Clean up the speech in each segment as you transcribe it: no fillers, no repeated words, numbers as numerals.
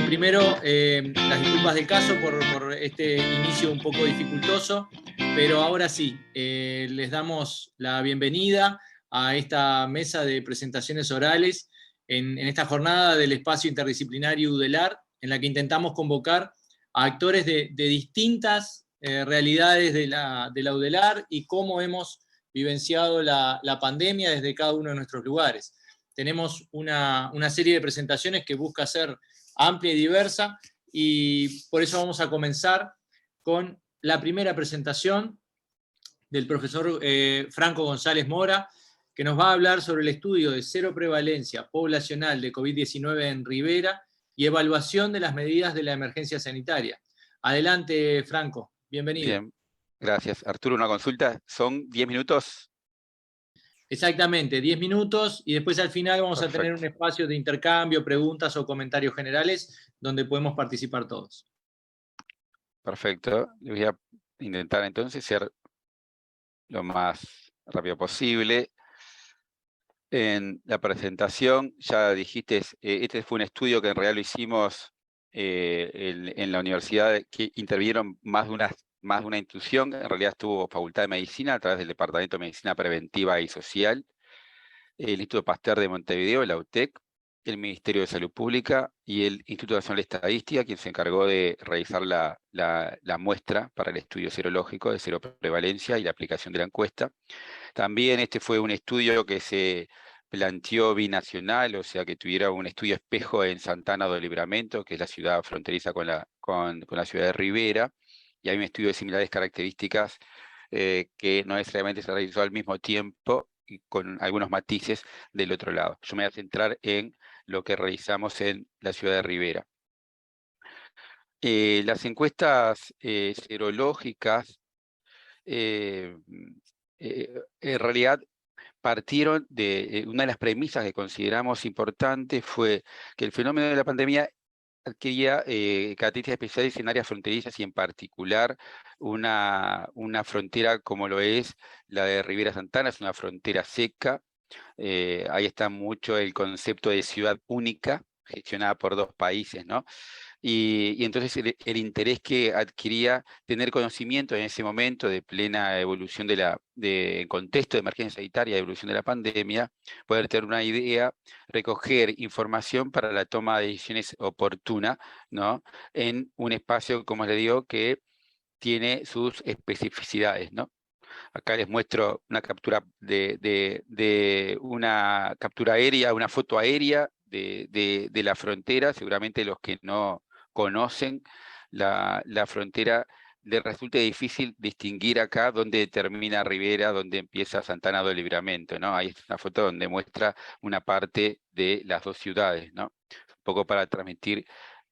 Primero, las disculpas del caso por este inicio un poco dificultoso, pero ahora sí, les damos la bienvenida a esta mesa de presentaciones orales en esta jornada del espacio interdisciplinario UDELAR, en la que intentamos convocar a actores de distintas realidades de la UDELAR y cómo hemos vivenciado la pandemia desde cada uno de nuestros lugares. Tenemos una serie de presentaciones que busca ser amplia y diversa, y por eso vamos a comenzar con la primera presentación del profesor Franco González Mora, que nos va a hablar sobre el estudio de cero prevalencia poblacional de COVID-19 en Rivera y evaluación de las medidas de la emergencia sanitaria. Adelante, Franco, bienvenido. Bien, gracias. Arturo, una consulta, ¿son 10 minutos? Exactamente, 10 minutos, y después al final vamos a tener un espacio de intercambio, preguntas o comentarios generales donde podemos participar todos. Perfecto. Voy a intentar entonces ser lo más rápido posible. En la presentación ya dijiste, este fue un estudio que en realidad lo hicimos en la universidad, que intervinieron más de una institución. En realidad estuvo Facultad de Medicina a través del Departamento de Medicina Preventiva y Social, el Instituto Pasteur de Montevideo, la UTEC, el Ministerio de Salud Pública y el Instituto Nacional de Estadística, quien se encargó de realizar la muestra para el estudio serológico de cero prevalencia y la aplicación de la encuesta. También este fue un estudio que se planteó binacional, o sea que tuviera un estudio espejo en Santana do Livramento, que es la ciudad fronteriza con la ciudad de Rivera, y hay un estudio de similares características que no necesariamente se realizó al mismo tiempo y con algunos matices del otro lado. Yo me voy a centrar en lo que realizamos en la ciudad de Rivera. Las encuestas serológicas en realidad partieron de una de las premisas que consideramos importantes, fue que el fenómeno de la pandemia adquiría características especiales en áreas fronterizas, y en particular una frontera como lo es la de Rivera Santana. Es una frontera seca. Ahí está mucho el concepto de ciudad única, gestionada por dos países, ¿no? Y entonces el interés que adquiría tener conocimiento en ese momento de plena evolución de contexto de emergencia sanitaria, de evolución de la pandemia, poder tener una idea, recoger información para la toma de decisiones oportuna, ¿no? En un espacio, como les digo, que tiene sus especificidades, ¿no? Acá les muestro una captura de una captura aérea, una foto aérea de la frontera. Seguramente los que no conocen la frontera les resulta difícil distinguir acá dónde termina Rivera, dónde empieza Santana do Livramento, ¿no? Ahí es una foto donde muestra una parte de las dos ciudades, ¿no? Un poco para transmitir,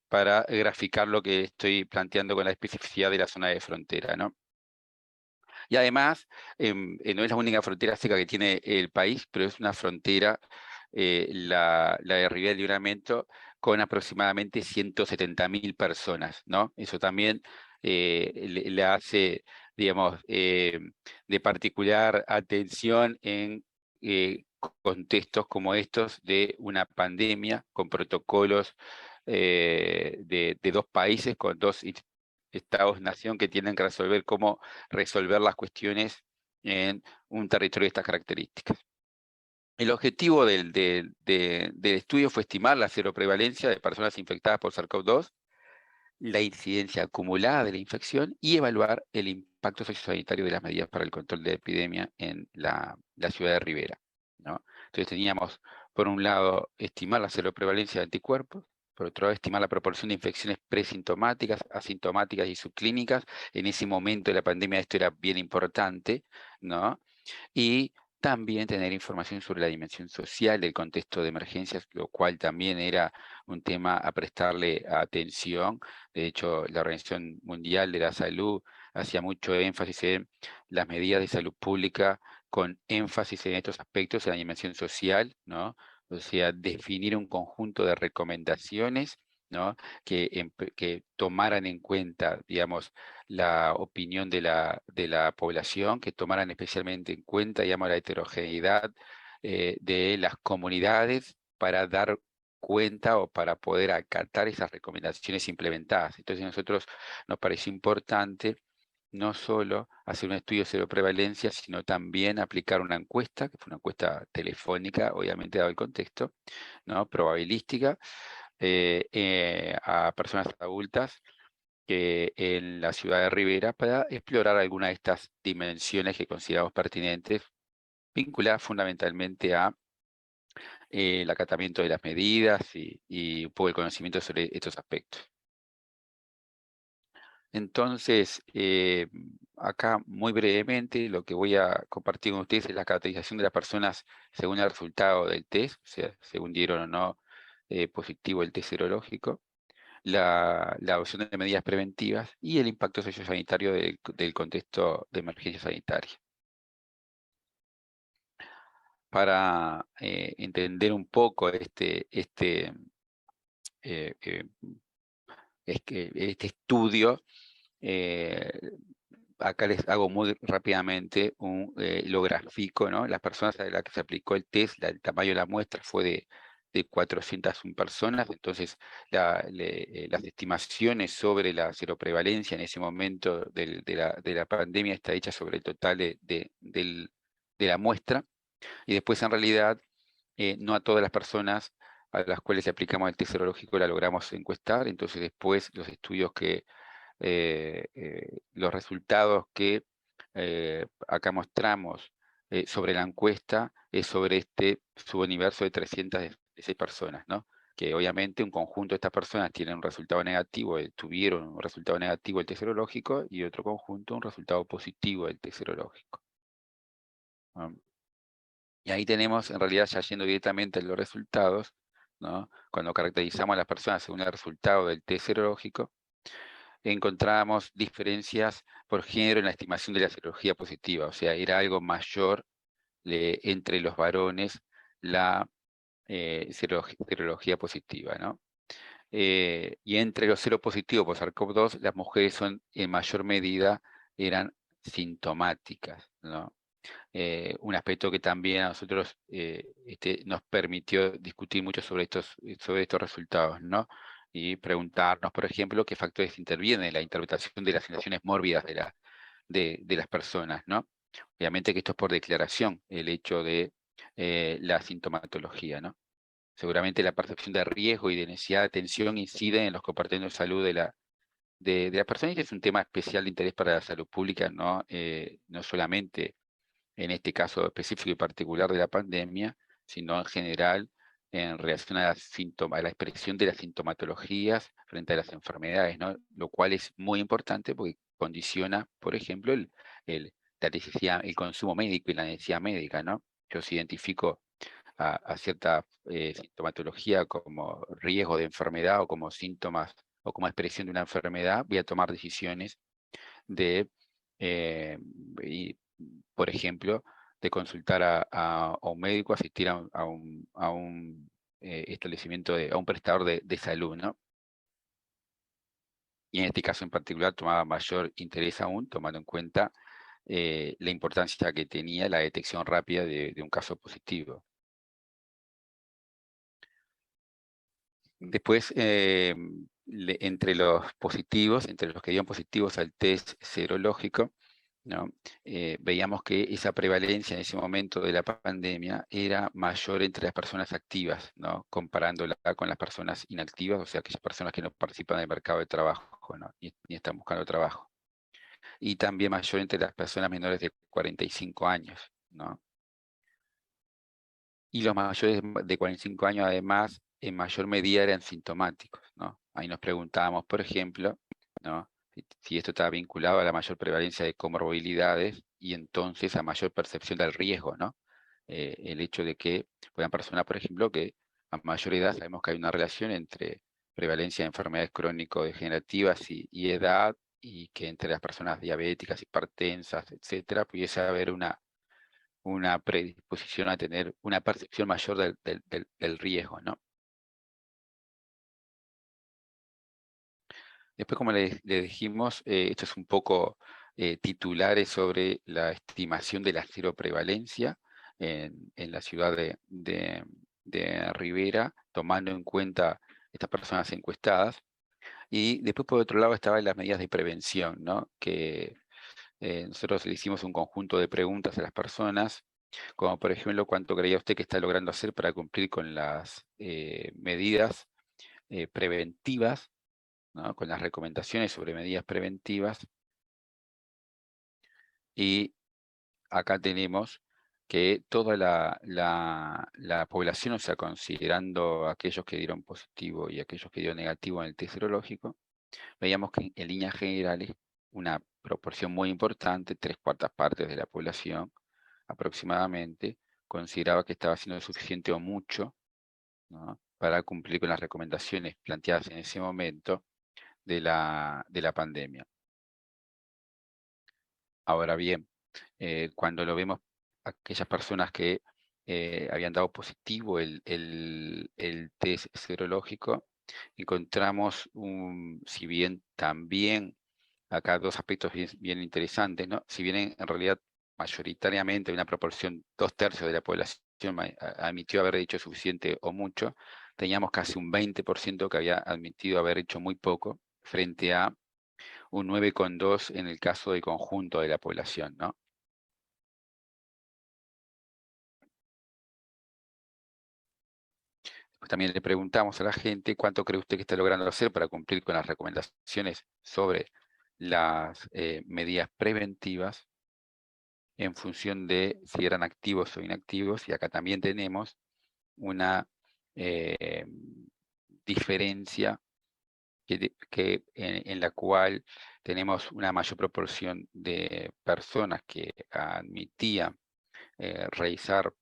para graficar lo que estoy planteando con la especificidad de la zona de frontera, ¿no? Y además, no es la única frontera seca que tiene el país, pero es una frontera, la de Rivera del Livramento, con aproximadamente 170.000 personas, ¿no? Eso también le hace, digamos, de particular atención en contextos como estos de una pandemia, con protocolos de dos países, con dos estados-nación que tienen que resolver cómo resolver las cuestiones en un territorio de estas características. El objetivo del estudio fue estimar la seroprevalencia de personas infectadas por SARS-CoV-2, la incidencia acumulada de la infección y evaluar el impacto sociosanitario de las medidas para el control de la epidemia en la ciudad de Rivera, ¿no? Entonces teníamos, por un lado, estimar la seroprevalencia de anticuerpos, por otro lado, estimar la proporción de infecciones presintomáticas, asintomáticas y subclínicas. En ese momento de la pandemia esto era bien importante, ¿no? Y también tener información sobre la dimensión social del contexto de emergencias, lo cual también era un tema a prestarle atención. De hecho, la Organización Mundial de la Salud hacía mucho énfasis en las medidas de salud pública, con énfasis en estos aspectos, en la dimensión social, ¿no? O sea, definir un conjunto de recomendaciones, ¿no? Que tomaran en cuenta, digamos, la opinión de la población, que tomaran especialmente en cuenta, digamos, la heterogeneidad de las comunidades, para dar cuenta o para poder acatar esas recomendaciones implementadas. Entonces a nosotros nos pareció importante no solo hacer un estudio de seroprevalencia, sino también aplicar una encuesta, que fue una encuesta telefónica, obviamente dado el contexto, ¿no? Probabilística, a personas adultas que en la ciudad de Rivera para explorar alguna de estas dimensiones que consideramos pertinentes, vinculadas fundamentalmente a el acatamiento de las medidas y un poco el conocimiento sobre estos aspectos. Entonces, acá muy brevemente lo que voy a compartir con ustedes es la caracterización de las personas según el resultado del test, o sea, según dieron o no positivo el test serológico, la adopción de medidas preventivas y el impacto sociosanitario del contexto de emergencia sanitaria. Para entender un poco este estudio, acá les hago muy rápidamente lo grafico, ¿no? Las personas a las que se aplicó el test, el tamaño de la muestra fue de 401 personas, entonces las estimaciones sobre la seroprevalencia en ese momento de la pandemia está hecha sobre el total de la muestra, y después en realidad no a todas las personas a las cuales le aplicamos el test serológico la logramos encuestar, entonces después los estudios los resultados que acá mostramos sobre la encuesta es sobre este subuniverso de 306 personas, ¿no? Que obviamente un conjunto de estas personas tienen un resultado negativo, tuvieron un resultado negativo del test serológico, y otro conjunto un resultado positivo del test serológico. Y ahí tenemos, en realidad, ya yendo directamente a los resultados, ¿no? Cuando caracterizamos a las personas según el resultado del test serológico, encontramos diferencias por género en la estimación de la serología positiva, o sea, era algo mayor entre los varones la serología positiva, ¿no? Y entre los seropositivos por SARS-CoV-2, las mujeres en mayor medida eran sintomáticas, ¿no? Un aspecto que también a nosotros nos permitió discutir mucho sobre estos resultados, ¿no? Y preguntarnos, por ejemplo, qué factores intervienen en la interpretación de las sensaciones mórbidas de las personas, ¿no? Obviamente que esto es por declaración, el hecho de la sintomatología, ¿no? Seguramente la percepción de riesgo y de necesidad de atención incide en los compartimentos de salud de las personas, y este es un tema especial de interés para la salud pública, ¿no? No solamente en este caso específico y particular de la pandemia, sino en general en relación a la expresión de las sintomatologías frente a las enfermedades, ¿no? Lo cual es muy importante porque condiciona, por ejemplo, la necesidad, el consumo médico y la necesidad médica, ¿no? Yo si identifico a cierta sintomatología como riesgo de enfermedad o como síntomas o como expresión de una enfermedad, voy a tomar decisiones de, por ejemplo, de consultar a un médico, asistir a un establecimiento, a un prestador de salud, ¿no? Y en este caso en particular tomaba mayor interés aún, tomando en cuenta la importancia que tenía la detección rápida de un caso positivo. Después, entre los positivos, entre los que dieron positivos al test serológico, ¿no? Veíamos que esa prevalencia en ese momento de la pandemia era mayor entre las personas activas, ¿no? Comparándola con las personas inactivas, o sea, aquellas personas que no participan del mercado de trabajo, ¿no? Ni están buscando trabajo. Y también mayor entre las personas menores de 45 años, ¿no? Y los mayores de 45 años, además, en mayor medida eran sintomáticos, ¿no? Ahí nos preguntábamos, por ejemplo, ¿no? Si esto estaba vinculado a la mayor prevalencia de comorbilidades y entonces a mayor percepción del riesgo, ¿no? El hecho de que puedan personas, por ejemplo, que a mayor edad sabemos que hay una relación entre prevalencia de enfermedades crónico-degenerativas y edad, y que entre las personas diabéticas, hipertensas, etcétera, pudiese haber una predisposición a tener una percepción mayor del riesgo, ¿no? Después, como le dijimos, esto es un poco titulares sobre la estimación de la seroprevalencia en la ciudad de Rivera, tomando en cuenta estas personas encuestadas. Y después, por otro lado, estaban las medidas de prevención, ¿no? Que nosotros le hicimos un conjunto de preguntas a las personas, como por ejemplo, ¿cuánto creía usted que está logrando hacer para cumplir con las medidas preventivas, ¿no? Con las recomendaciones sobre medidas preventivas? Y acá tenemos que toda la población, o sea, considerando aquellos que dieron positivo y aquellos que dieron negativo en el test serológico, veíamos que en líneas generales una proporción muy importante, 3/4 de la población aproximadamente, consideraba que estaba haciendo suficiente o mucho, ¿no? Para cumplir con las recomendaciones planteadas en ese momento de la pandemia. Ahora bien, cuando lo vemos, aquellas personas que habían dado positivo el test serológico, encontramos, si bien también acá dos aspectos bien interesantes, ¿no? Si bien en realidad mayoritariamente una proporción, 2/3 de la población admitió haber dicho suficiente o mucho, teníamos casi un 20% que había admitido haber hecho muy poco, frente a un 9,2 en el caso del conjunto de la población, ¿no? Pues también le preguntamos a la gente cuánto cree usted que está logrando hacer para cumplir con las recomendaciones sobre las medidas preventivas en función de si eran activos o inactivos, y acá también tenemos una eh, diferencia en la cual tenemos una mayor proporción de personas que admitían realizar,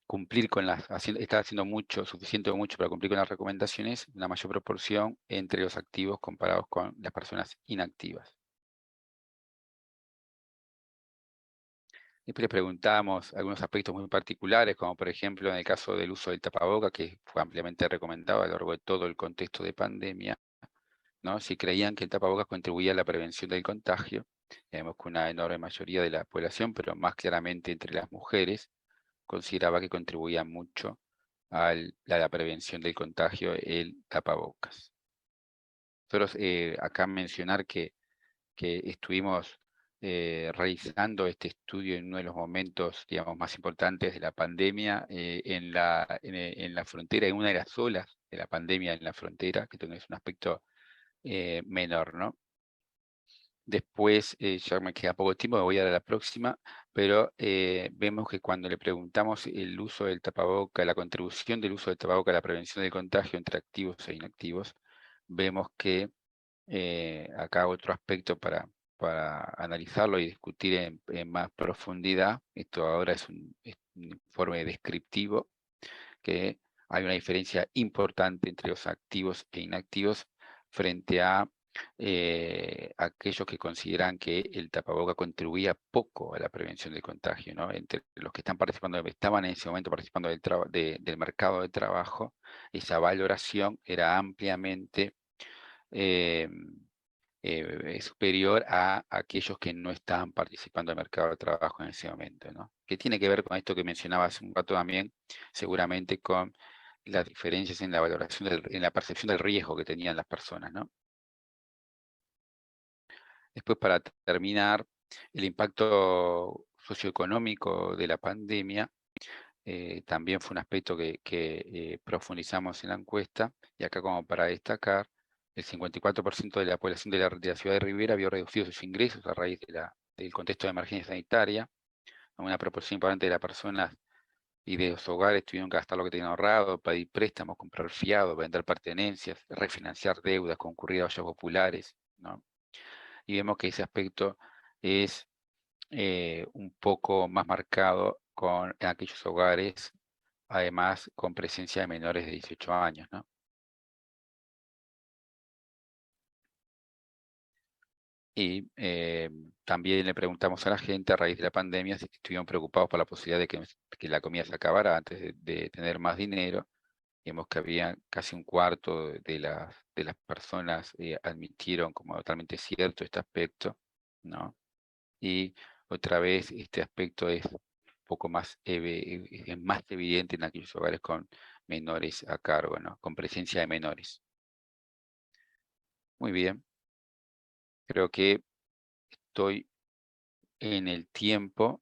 cumplir con estar haciendo mucho, suficiente o mucho para cumplir con las recomendaciones, una mayor proporción entre los activos comparados con las personas inactivas. Después le preguntamos algunos aspectos muy particulares, como por ejemplo en el caso del uso del tapaboca, que fue ampliamente recomendado a lo largo de todo el contexto de pandemia, ¿no? Si creían que el tapabocas contribuía a la prevención del contagio. Vemos que una enorme mayoría de la población, pero más claramente entre las mujeres, consideraba que contribuía mucho a la prevención del contagio el tapabocas. Nosotros acá mencionar que estuvimos realizando este estudio en uno de los momentos, digamos, más importantes de la pandemia, en la frontera, en una de las olas de la pandemia en la frontera, que es un aspecto menor, ¿no? Después, ya me queda poco tiempo, me voy a dar a la próxima, pero vemos que cuando le preguntamos el uso del tapaboca, la contribución del uso del tapaboca a la prevención del contagio entre activos e inactivos, vemos que acá otro aspecto para analizarlo y discutir en más profundidad, esto ahora es un informe descriptivo, que hay una diferencia importante entre los activos e inactivos frente a aquellos que consideran que el tapaboca contribuía poco a la prevención del contagio, ¿no? Entre los que estaban en ese momento participando del mercado de trabajo, esa valoración era ampliamente eh, superior a aquellos que no estaban participando del mercado de trabajo en ese momento, ¿no? Que tiene que ver con esto que mencionaba hace un rato también, seguramente con las diferencias en la valoración, en la percepción del riesgo que tenían las personas, ¿no? Después, para terminar, el impacto socioeconómico de la pandemia también fue un aspecto que profundizamos en la encuesta, y acá como para destacar, el 54% de la población de la ciudad de Rivera vio reducidos sus ingresos a raíz del contexto de emergencia sanitaria. Una proporción importante de las personas y de los hogares tuvieron que gastar lo que tenían ahorrado, pedir préstamos, comprar fiado, vender pertenencias, refinanciar deudas, concurrir a ollas populares, ¿no? Y vemos que ese aspecto es un poco más marcado en aquellos hogares, además con presencia de menores de 18 años, ¿no? Y también le preguntamos a la gente a raíz de la pandemia si estuvieron preocupados por la posibilidad de que la comida se acabara antes de tener más dinero. Vemos que había casi un cuarto de las personas admitieron como totalmente cierto este aspecto, ¿no? Y otra vez este aspecto es un poco más, es más evidente en aquellos hogares con menores a cargo, ¿no? Con presencia de menores. Muy bien. Creo que estoy en el tiempo,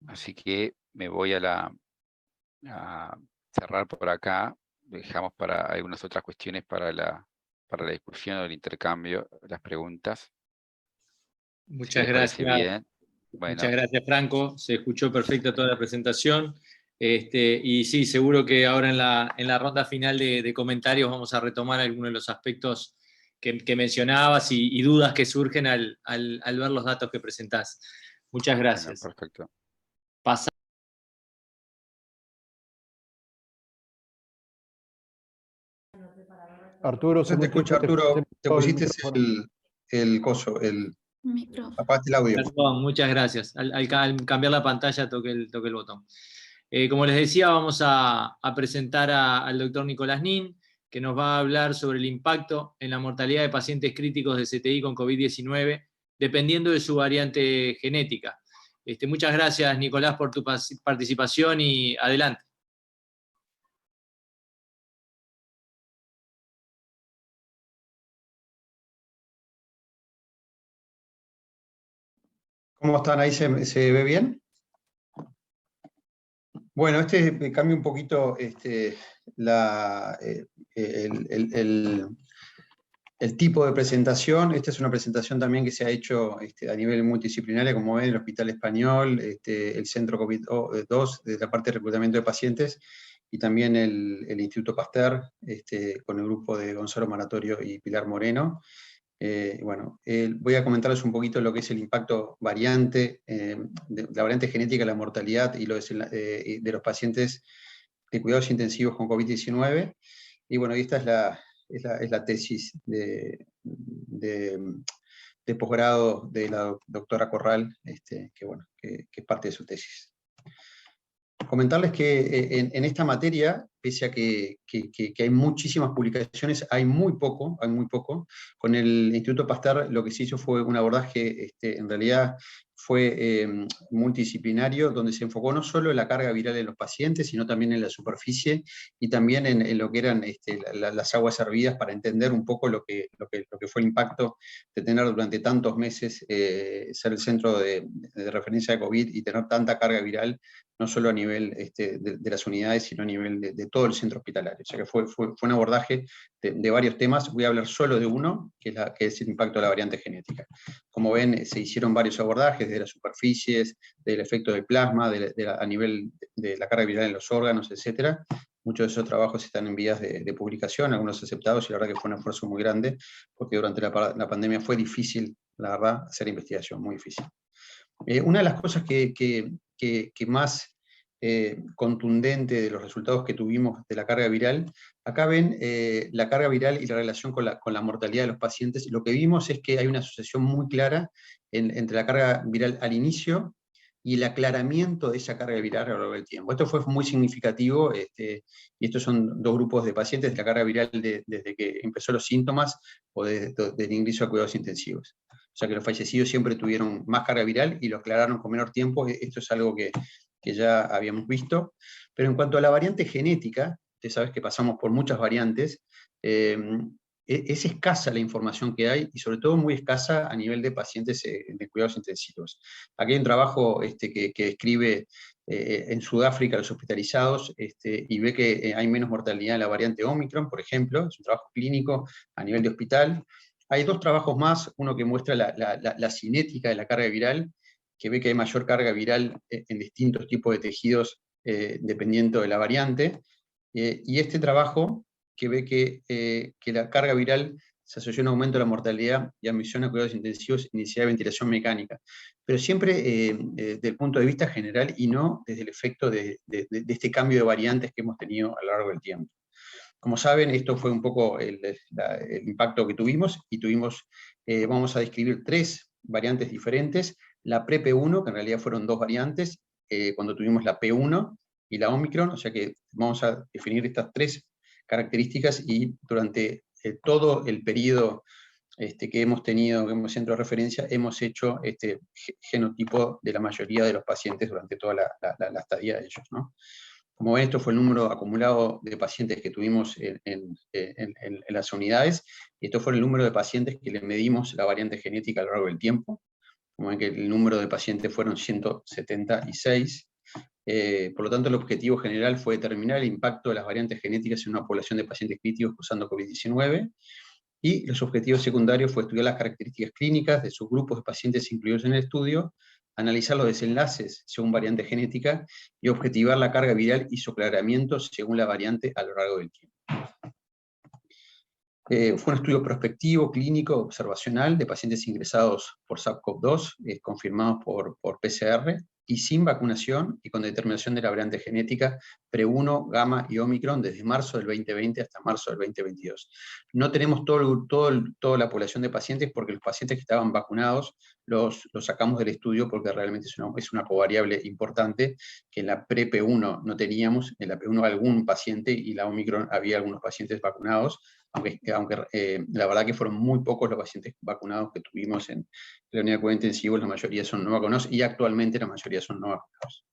así que me voy a cerrar por acá. Dejamos para algunas otras cuestiones para la discusión o el intercambio, las preguntas. Si Muchas les parece gracias. bien. Muchas Bueno, gracias, Franco. Se escuchó perfecta toda la presentación. Y sí, seguro que ahora en la ronda final de comentarios vamos a retomar algunos de los aspectos que mencionabas y dudas que surgen al ver los datos que presentás. Muchas bueno, gracias. perfecto. Pasa- Arturo, No se te escucha, Arturo. Te pusiste el coso, Micrófono. apagaste el audio. Perdón, muchas gracias. Al cambiar la pantalla toqué el botón. Como les decía, vamos a presentar al doctor Nicolás Nin, que nos va a hablar sobre el impacto en la mortalidad de pacientes críticos de CTI con COVID-19, dependiendo de su variante genética. Muchas gracias, Nicolás, por tu participación y adelante. ¿Cómo están ahí? ¿Se ve bien? Bueno, cambia un poquito el tipo de presentación. Esta es una presentación también que se ha hecho a nivel multidisciplinario, como ven, el Hospital Español, el Centro COVID-2, de la parte de reclutamiento de pacientes, y también el Instituto Pasteur, con el grupo de Gonzalo Maratorio y Pilar Moreno. Voy a comentarles un poquito lo que es el impacto variante, de la variante genética, la mortalidad y de los pacientes de cuidados intensivos con COVID-19. Y bueno, esta es la tesis de posgrado de la doctora Corral, que es parte de su tesis. Comentarles que en esta materia, pese a que hay muchísimas publicaciones, hay muy poco. Con el Instituto Pasteur lo que se hizo fue un abordaje, en realidad fue multidisciplinario, donde se enfocó no solo en la carga viral en los pacientes, sino también en la superficie y también en lo que eran las aguas hervidas, para entender un poco lo que fue el impacto de tener durante tantos meses ser el centro de referencia de COVID y tener tanta carga viral, no solo a nivel de las unidades, sino a nivel de todo el centro hospitalario. O sea que fue un abordaje de varios temas. Voy a hablar solo de uno, que es el impacto de la variante genética. Como ven, se hicieron varios abordajes de las superficies, del efecto del plasma, a nivel de la carga viral en los órganos, etc. Muchos de esos trabajos están en vías de publicación, algunos aceptados, y la verdad que fue un esfuerzo muy grande, porque durante la pandemia fue difícil, la verdad, hacer investigación, muy difícil. Una de las cosas que más contundente de los resultados que tuvimos de la carga viral, acá ven la carga viral y la relación con la mortalidad de los pacientes. Lo que vimos es que hay una asociación muy clara entre la carga viral al inicio y el aclaramiento de esa carga viral a lo largo del tiempo. Esto fue muy significativo, y estos son dos grupos de pacientes de la carga viral desde que empezó los síntomas o del ingreso a cuidados intensivos. O sea que los fallecidos siempre tuvieron más carga viral y lo aclararon con menor tiempo. Esto es algo que ya habíamos visto. Pero en cuanto a la variante genética, usted sabe que pasamos por muchas variantes, es escasa la información que hay, y sobre todo muy escasa a nivel de pacientes de cuidados intensivos. Aquí hay un trabajo que escribe en Sudáfrica los hospitalizados, y ve que hay menos mortalidad en la variante Omicron, por ejemplo. Es un trabajo clínico a nivel de hospital. Hay dos trabajos más, uno que muestra la cinética de la carga viral, que ve que hay mayor carga viral en distintos tipos de tejidos dependiendo de la variante, y este trabajo que ve que la carga viral se asoció a un aumento de la mortalidad y admisión a cuidados intensivos y necesidad de ventilación mecánica, pero siempre desde el punto de vista general y no desde el efecto de este cambio de variantes que hemos tenido a lo largo del tiempo. Como saben, esto fue un poco el impacto que tuvimos, y vamos a describir tres variantes diferentes. La pre-P1, que en realidad fueron dos variantes, cuando tuvimos la P1 y la Omicron, o sea que vamos a definir estas tres características, y durante todo el periodo que hemos tenido como centro de referencia, hemos hecho genotipo de la mayoría de los pacientes durante toda la estadía de ellos, ¿no? Como ven, esto fue el número acumulado de pacientes que tuvimos en las unidades, y esto fue el número de pacientes que le medimos la variante genética a lo largo del tiempo. Como ven que el número de pacientes fueron 176. Por lo tanto, el objetivo general fue determinar el impacto de las variantes genéticas en una población de pacientes críticos causando COVID-19, y los objetivos secundarios fue estudiar las características clínicas de sus grupos de pacientes incluidos en el estudio, analizar los desenlaces según variante genética y objetivar la carga viral y su aclaramiento según la variante a lo largo del tiempo. Fue un estudio prospectivo, clínico, observacional de pacientes ingresados por SARS-CoV-2, confirmados por PCR, y sin vacunación y con determinación de la variante genética pre-1, gamma y Omicron desde marzo del 2020 hasta marzo del 2022. No tenemos toda la población de pacientes porque los pacientes que estaban vacunados los sacamos del estudio porque realmente es una covariable importante que en la pre-P1 no teníamos, en la P1 algún paciente y la Omicron había algunos pacientes vacunados, aunque la verdad que fueron muy pocos los pacientes vacunados que tuvimos en la unidad de cuidados intensivos, la mayoría son no vacunados y actualmente la mayoría son no vacunados.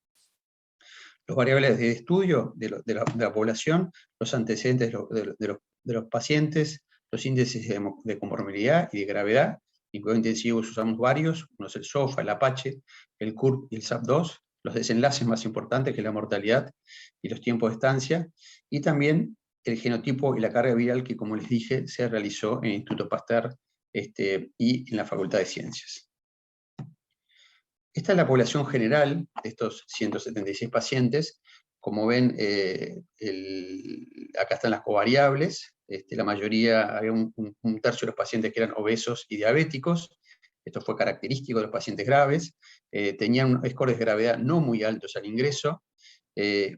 Los variables de estudio de la población, los antecedentes de los pacientes, los índices de comorbilidad y de gravedad. En cuidados intensivos usamos varios, uno es el SOFA, el Apache, el CURP y el SAP2, los desenlaces más importantes que es la mortalidad y los tiempos de estancia, y también el genotipo y la carga viral que, como les dije, se realizó en el Instituto Pasteur y en la Facultad de Ciencias. Esta es la población general de estos 176 pacientes. Como ven, acá están las covariables. La mayoría, había un tercio de los pacientes que eran obesos y diabéticos. Esto fue característico de los pacientes graves. Tenían scores de gravedad no muy altos al ingreso.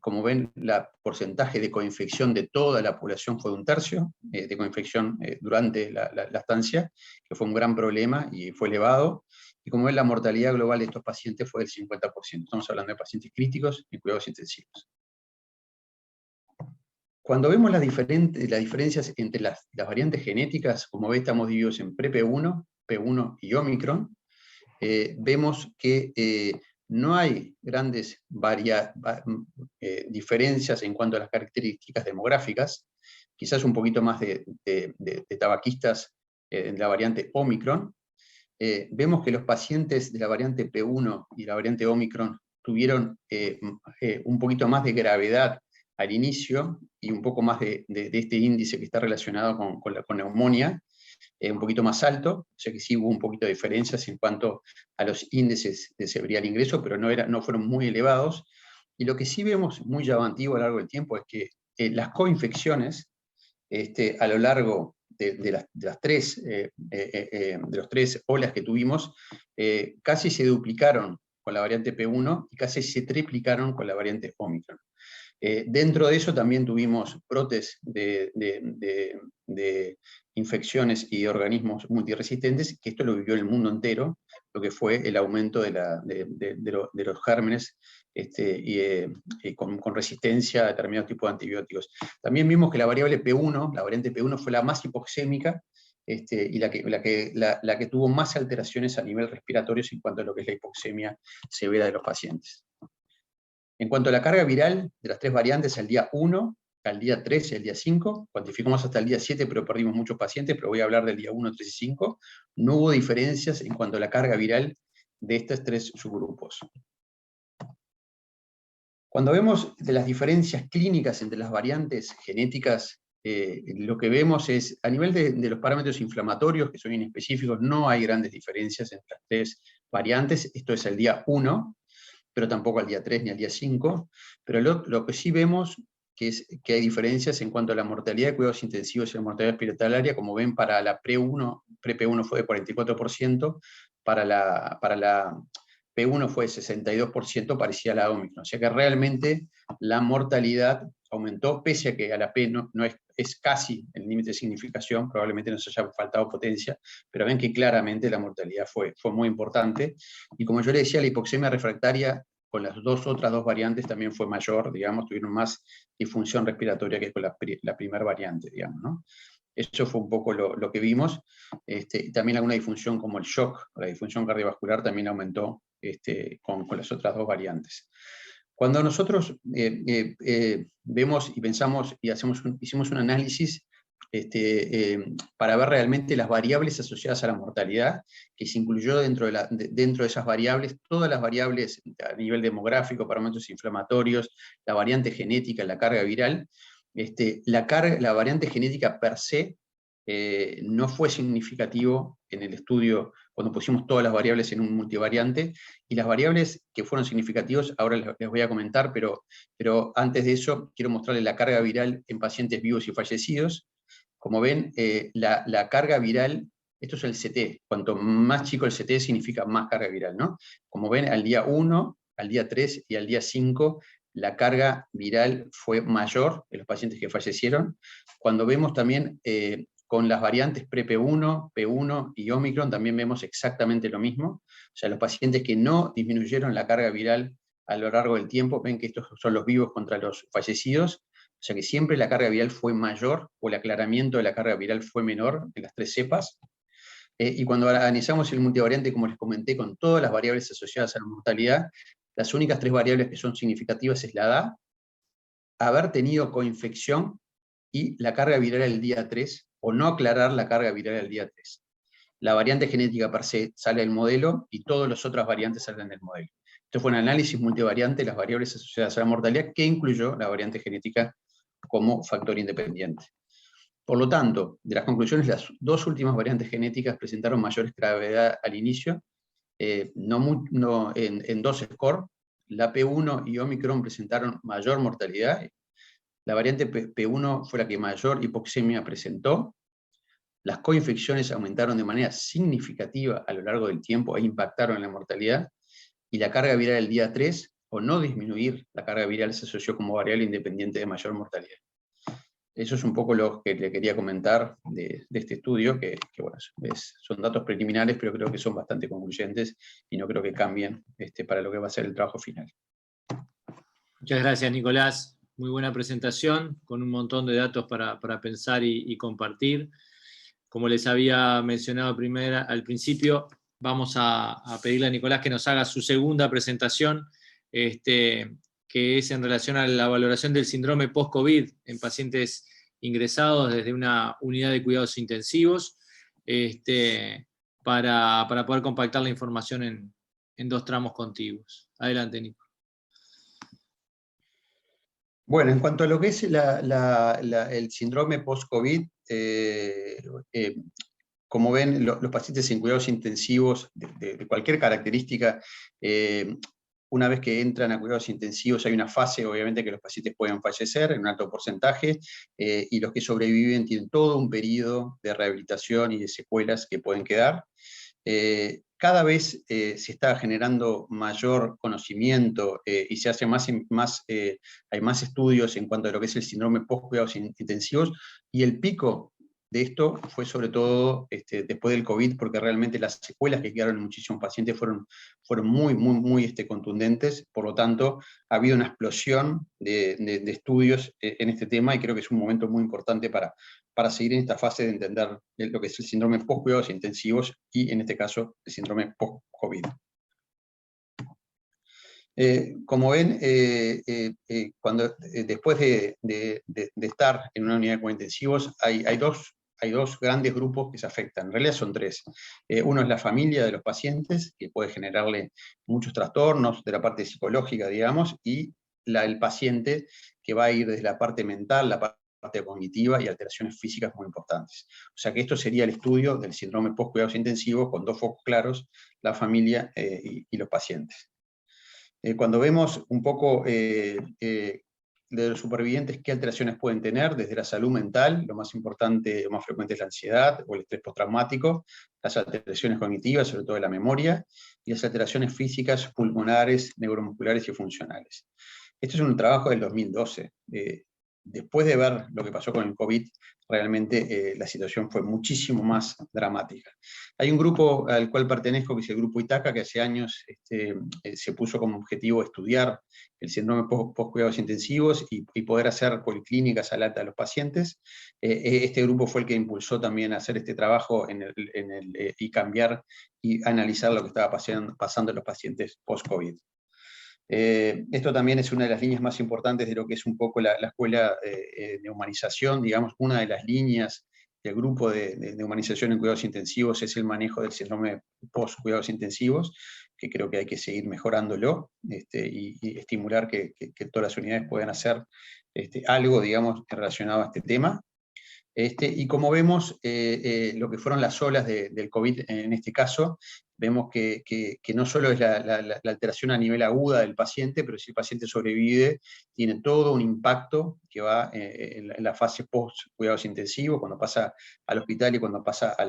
Como ven, el porcentaje de coinfección de toda la población fue de un tercio, de coinfección durante la estancia, que fue un gran problema y fue elevado. Y como ven, la mortalidad global de estos pacientes fue del 50%. Estamos hablando de pacientes críticos y cuidados intensivos. Cuando vemos las diferencias entre las variantes genéticas, como ven, estamos divididos en pre-P1, P1 y Omicron. Vemos que no hay grandes diferencias en cuanto a las características demográficas, quizás un poquito más de tabaquistas en la variante Omicron. Vemos que los pacientes de la variante P1 y la variante Omicron tuvieron un poquito más de gravedad al inicio y un poco más de este índice que está relacionado con neumonía, un poquito más alto, o sea que sí hubo un poquito de diferencias en cuanto a los índices de severidad al ingreso, pero no fueron muy elevados. Y lo que sí vemos muy llamativo a lo largo del tiempo es que las coinfecciones a lo largo de los tres olas que tuvimos, casi se duplicaron con la variante P1 y casi se triplicaron con la variante Omicron. Dentro de eso también tuvimos brotes de infecciones y organismos multiresistentes, que esto lo vivió el mundo entero, lo que fue el aumento de los gérmenes con resistencia a determinados tipos de antibióticos. También vimos que la variable P1, la variante P1 fue la más hipoxémica, y la que tuvo más alteraciones a nivel respiratorio en cuanto a lo que es la hipoxemia severa de los pacientes. En cuanto a la carga viral de las tres variantes, al día 1, al día 3 y al día 5, cuantificamos hasta el día 7, pero perdimos muchos pacientes, pero voy a hablar del día 1, 3 y 5, no hubo diferencias en cuanto a la carga viral de estos tres subgrupos. Cuando vemos de las diferencias clínicas entre las variantes genéticas, lo que vemos es, a nivel de los parámetros inflamatorios, que son inespecíficos, no hay grandes diferencias entre las tres variantes, esto es el día 1, pero tampoco al día 3 ni al día 5, pero lo que sí vemos que hay diferencias en cuanto a la mortalidad de cuidados intensivos y la mortalidad hospitalaria. Como ven, para la pre-P1 fue de 44%, para la P1 fue de 62%, parecía la Omicron. O sea que realmente la mortalidad aumentó, pese a que a la P no es casi el límite de significación, probablemente nos haya faltado potencia, pero ven que claramente la mortalidad fue muy importante. Y como yo le decía, la hipoxemia refractaria con las otras dos variantes también fue mayor, digamos, tuvieron más disfunción respiratoria que con la primera variante, digamos, ¿no? Eso fue un poco lo que vimos. También alguna disfunción como el shock, la disfunción cardiovascular también aumentó con las otras dos variantes. Cuando nosotros vemos y pensamos y hicimos un análisis para ver realmente las variables asociadas a la mortalidad, que se incluyó dentro de esas variables, todas las variables a nivel demográfico, parámetros inflamatorios, la variante genética, la carga viral, la variante genética per se no fue significativo en el estudio cuando pusimos todas las variables en un multivariante, y las variables que fueron significativas, ahora les voy a comentar, pero antes de eso quiero mostrarles la carga viral en pacientes vivos y fallecidos. Como ven, la carga viral, esto es el CT, cuanto más chico el CT significa más carga viral, ¿no? Como ven, al día 1, al día 3 y al día 5, la carga viral fue mayor en los pacientes que fallecieron. Cuando vemos también con las variantes pre-P1, P1 y Omicron, también vemos exactamente lo mismo. O sea, los pacientes que no disminuyeron la carga viral a lo largo del tiempo, ven que estos son los vivos contra los fallecidos. O sea que siempre la carga viral fue mayor, o el aclaramiento de la carga viral fue menor en las 3 cepas. Y cuando analizamos el multivariante, como les comenté, con todas las variables asociadas a la mortalidad, las únicas 3 variables que son significativas es la edad, haber tenido coinfección y la carga viral el día 3, o no aclarar la carga viral el día 3. La variante genética per se sale del modelo y todas las otras variantes salen del modelo. Esto fue un análisis multivariante de las variables asociadas a la mortalidad que incluyó la variante genética como factor independiente. Por lo tanto, de las conclusiones, las 2 últimas variantes genéticas presentaron mayor gravedad al inicio, en 2 scores. La P1 y Omicron presentaron mayor mortalidad. La variante P1 fue la que mayor hipoxemia presentó. Las coinfecciones aumentaron de manera significativa a lo largo del tiempo e impactaron en la mortalidad. Y la carga viral el día 3, o no disminuir la carga viral, se asoció como variable independiente de mayor mortalidad. Eso es un poco lo que le quería comentar de este estudio, que bueno, son datos preliminares, pero creo que son bastante concluyentes y no creo que cambien para lo que va a ser el trabajo final. Muchas gracias, Nicolás. Muy buena presentación, con un montón de datos para pensar y compartir. Como les había mencionado al principio, vamos a pedirle a Nicolás que nos haga su segunda presentación, que es en relación a la valoración del síndrome post-COVID en pacientes ingresados desde una unidad de cuidados intensivos, para poder compactar la información en 2 tramos contiguos. Adelante, Nico. Bueno, en cuanto a lo que es el síndrome post-COVID, como ven, los pacientes en cuidados intensivos de cualquier característica, una vez que entran a cuidados intensivos hay una fase, obviamente, que los pacientes pueden fallecer en un alto porcentaje, y los que sobreviven tienen todo un periodo de rehabilitación y de secuelas que pueden quedar. Cada vez se está generando mayor conocimiento y se hace hay más estudios en cuanto a lo que es el síndrome post-cuidados intensivos, y el pico de esto fue sobre todo después del COVID, porque realmente las secuelas que quedaron en muchísimos pacientes fueron muy contundentes. Por lo tanto, ha habido una explosión de estudios en este tema, y creo que es un momento muy importante para seguir en esta fase de entender lo que es el síndrome post-cuidados intensivos y, en este caso, el síndrome post-COVID. Como ven, después de estar en una unidad de cuidados intensivos, hay dos grandes grupos que se afectan. En realidad son 3. Uno es la familia de los pacientes, que puede generarle muchos trastornos de la parte psicológica, digamos, y el paciente, que va a ir desde la parte mental, la parte cognitiva y alteraciones físicas muy importantes. O sea que esto sería el estudio del síndrome post-cuidados intensivos, con 2 focos claros: la familia y los pacientes. Cuando vemos un poco de los supervivientes qué alteraciones pueden tener, desde la salud mental, lo más importante, lo más frecuente es la ansiedad o el estrés postraumático, las alteraciones cognitivas, sobre todo de la memoria, y las alteraciones físicas, pulmonares, neuromusculares y funcionales. Esto es un trabajo del 2012. Después de ver lo que pasó con el COVID, realmente la situación fue muchísimo más dramática. Hay un grupo al cual pertenezco, que es el grupo Itaca, que hace años se puso como objetivo estudiar el síndrome post-cuidados intensivos y poder hacer policlínicas al alta de los pacientes. Este grupo fue el que impulsó también a hacer este trabajo y cambiar y analizar lo que estaba pasando en los pacientes post-COVID. Esto también es una de las líneas más importantes de lo que es un poco la escuela de humanización, digamos, una de las líneas del grupo de humanización en cuidados intensivos es el manejo del síndrome post-cuidados intensivos, que creo que hay que seguir mejorándolo y estimular que todas las unidades puedan hacer algo, digamos, relacionado a este tema. Y como vemos, lo que fueron las olas del COVID en este caso, vemos que no solo es la alteración a nivel aguda del paciente, pero si el paciente sobrevive, tiene todo un impacto que va en la fase post-cuidados intensivos, cuando pasa al hospital y cuando pasa a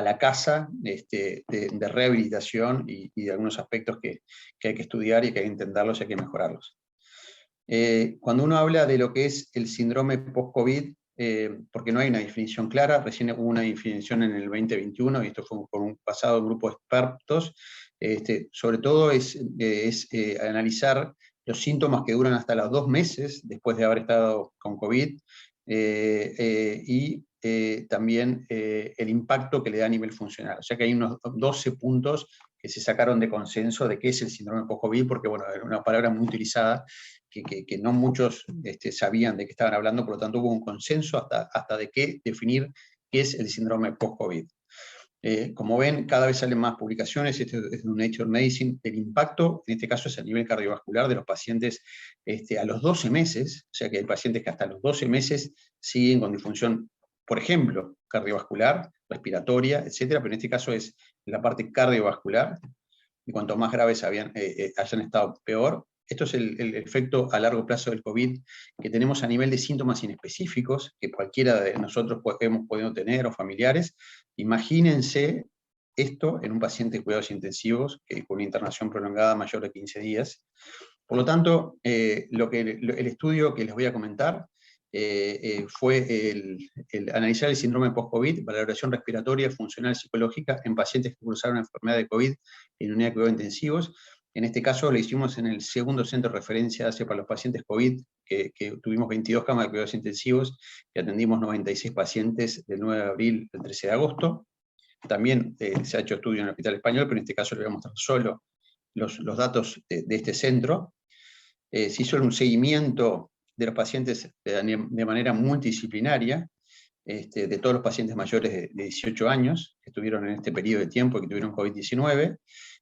la casa de rehabilitación y de algunos aspectos que hay que estudiar y que hay que entenderlos y hay que mejorarlos. Cuando uno habla de lo que es el síndrome post-COVID, porque no hay una definición clara, recién hubo una definición en el 2021, y esto fue por un pasado grupo de expertos, sobre todo es analizar los síntomas que duran hasta los 2 meses después de haber estado con COVID, y también el impacto que le da a nivel funcional. O sea que hay unos 12 puntos que se sacaron de consenso de qué es el síndrome post-COVID, porque bueno, era una palabra muy utilizada, que no muchos sabían de qué estaban hablando, por lo tanto hubo un consenso hasta de qué definir qué es el síndrome post-COVID. Como ven, cada vez salen más publicaciones, esto es de Nature Medicine, el impacto, en este caso es a nivel cardiovascular de los pacientes a los 12 meses, o sea que hay pacientes que hasta los 12 meses siguen con disfunción, por ejemplo, cardiovascular, respiratoria, etcétera, pero en este caso es la parte cardiovascular, y cuanto más graves hayan estado, peor. Esto es el efecto a largo plazo del COVID que tenemos a nivel de síntomas inespecíficos que cualquiera de nosotros hemos podido tener o familiares. Imagínense esto en un paciente de cuidados intensivos con una internación prolongada mayor de 15 días. Por lo tanto, el estudio que les voy a comentar fue el analizar el síndrome post-COVID, valoración respiratoria, funcional, psicológica en pacientes que cursaron enfermedad de COVID en unidad de cuidados intensivos. En este caso lo hicimos en el segundo centro de referencia para los pacientes COVID, que tuvimos 22 camas de cuidados intensivos y atendimos 96 pacientes del 9 de abril al 13 de agosto. También se ha hecho estudio en el Hospital Español, pero en este caso les voy a mostrar solo los datos de este centro. Se hizo un seguimiento de los pacientes de manera multidisciplinaria, de todos los pacientes mayores de 18 años que estuvieron en este periodo de tiempo, que tuvieron COVID-19,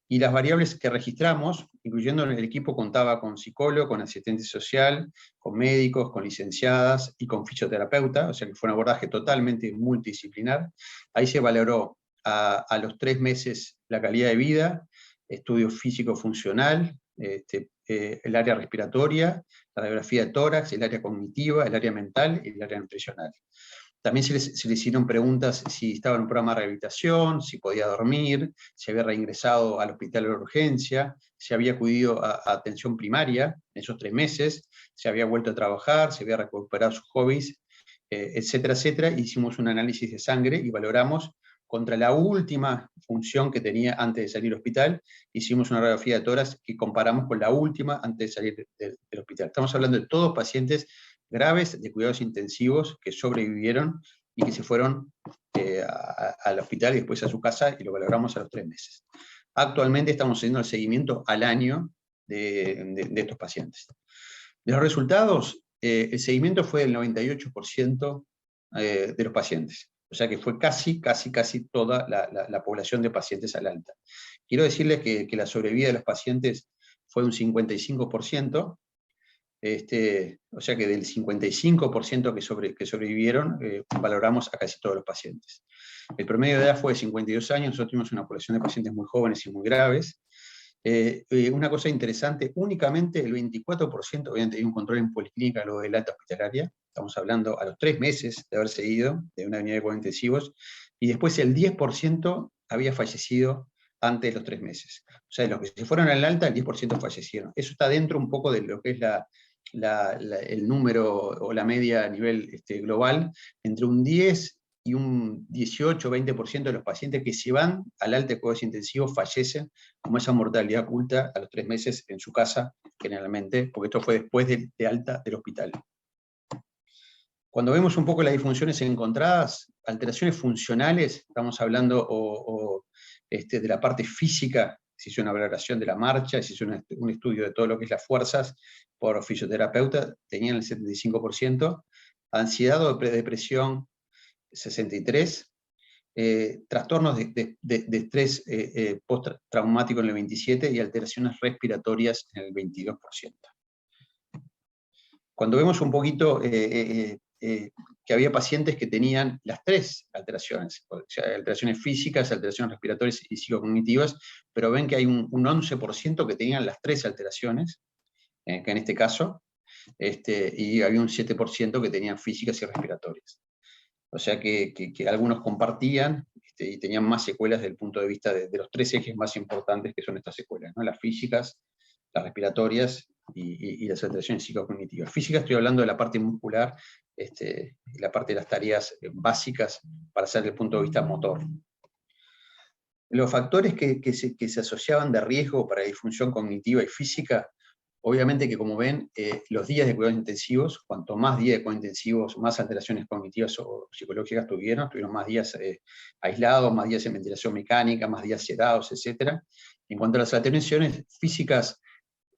y las variables que registramos, incluyendo el equipo, contaba con psicólogo, con asistente social, con médicos, con licenciadas y con fisioterapeuta, o sea que fue un abordaje totalmente multidisciplinar. Ahí se valoró a los 3 meses la calidad de vida, estudio físico-funcional, el área respiratoria, la radiografía de tórax, el área cognitiva, el área mental y el área nutricional. También se le hicieron preguntas si estaba en un programa de rehabilitación, si podía dormir, si había reingresado al hospital de urgencia, si había acudido a atención primaria en esos 3 meses, si había vuelto a trabajar, si había recuperado sus hobbies, etcétera, etcétera. Hicimos un análisis de sangre y valoramos contra la última función que tenía antes de salir del hospital. Hicimos una radiografía de tórax que comparamos con la última antes de salir del hospital. Estamos hablando de todos pacientes graves de cuidados intensivos que sobrevivieron y que se fueron al hospital y después a su casa, y lo valoramos a los 3 meses. Actualmente estamos haciendo el seguimiento al año de estos pacientes. De los resultados, el seguimiento fue del 98% de los pacientes. O sea que fue casi toda la población de pacientes al alta. Quiero decirles que la sobrevida de los pacientes fue un 55%, o sea que del 55% que sobrevivieron, valoramos a casi todos los pacientes. El promedio de edad fue de 52 años, nosotros tuvimos una población de pacientes muy jóvenes y muy graves. Una cosa interesante, únicamente el 24%, obviamente hay un control en policlínica luego del alta hospitalaria, estamos hablando a los 3 meses de haberse ido de una unidad de cuidados intensivos, y después el 10% había fallecido antes de los 3 meses. O sea, de los que se fueron al alta, el 10% fallecieron. Eso está dentro un poco de lo que es el número o la media a nivel global, entre un 10 y un 18-20% de los pacientes que se van al alta de cuidados intensivos fallecen como esa mortalidad oculta a los 3 meses en su casa, generalmente, porque esto fue después de alta del hospital. Cuando vemos un poco las disfunciones encontradas, alteraciones funcionales, estamos hablando de la parte física, se hizo una valoración de la marcha, se hizo un estudio de todo lo que es las fuerzas por fisioterapeuta, tenían el 75%, ansiedad o depresión 63%, trastornos de estrés postraumático en el 27% y alteraciones respiratorias en el 22%. Cuando vemos un poquito que había pacientes que tenían las tres alteraciones, o sea, alteraciones físicas, alteraciones respiratorias y psicocognitivas, pero ven que hay un 11% que tenían las tres alteraciones, que en este caso, y había un 7% que tenían físicas y respiratorias. O sea que algunos compartían y tenían más secuelas desde el punto de vista de los tres ejes más importantes que son estas secuelas, ¿no? Las físicas, las respiratorias y las alteraciones psicocognitivas. Física estoy hablando de la parte muscular, la parte de las tareas básicas para hacer desde el punto de vista motor. Los factores que se asociaban de riesgo para la disfunción cognitiva y física, obviamente que como ven, los días de cuidados intensivos, cuanto más días de cuidados intensivos, más alteraciones cognitivas o psicológicas tuvieron más días aislados, más días en ventilación mecánica, más días sedados, etc. En cuanto a las alteraciones físicas,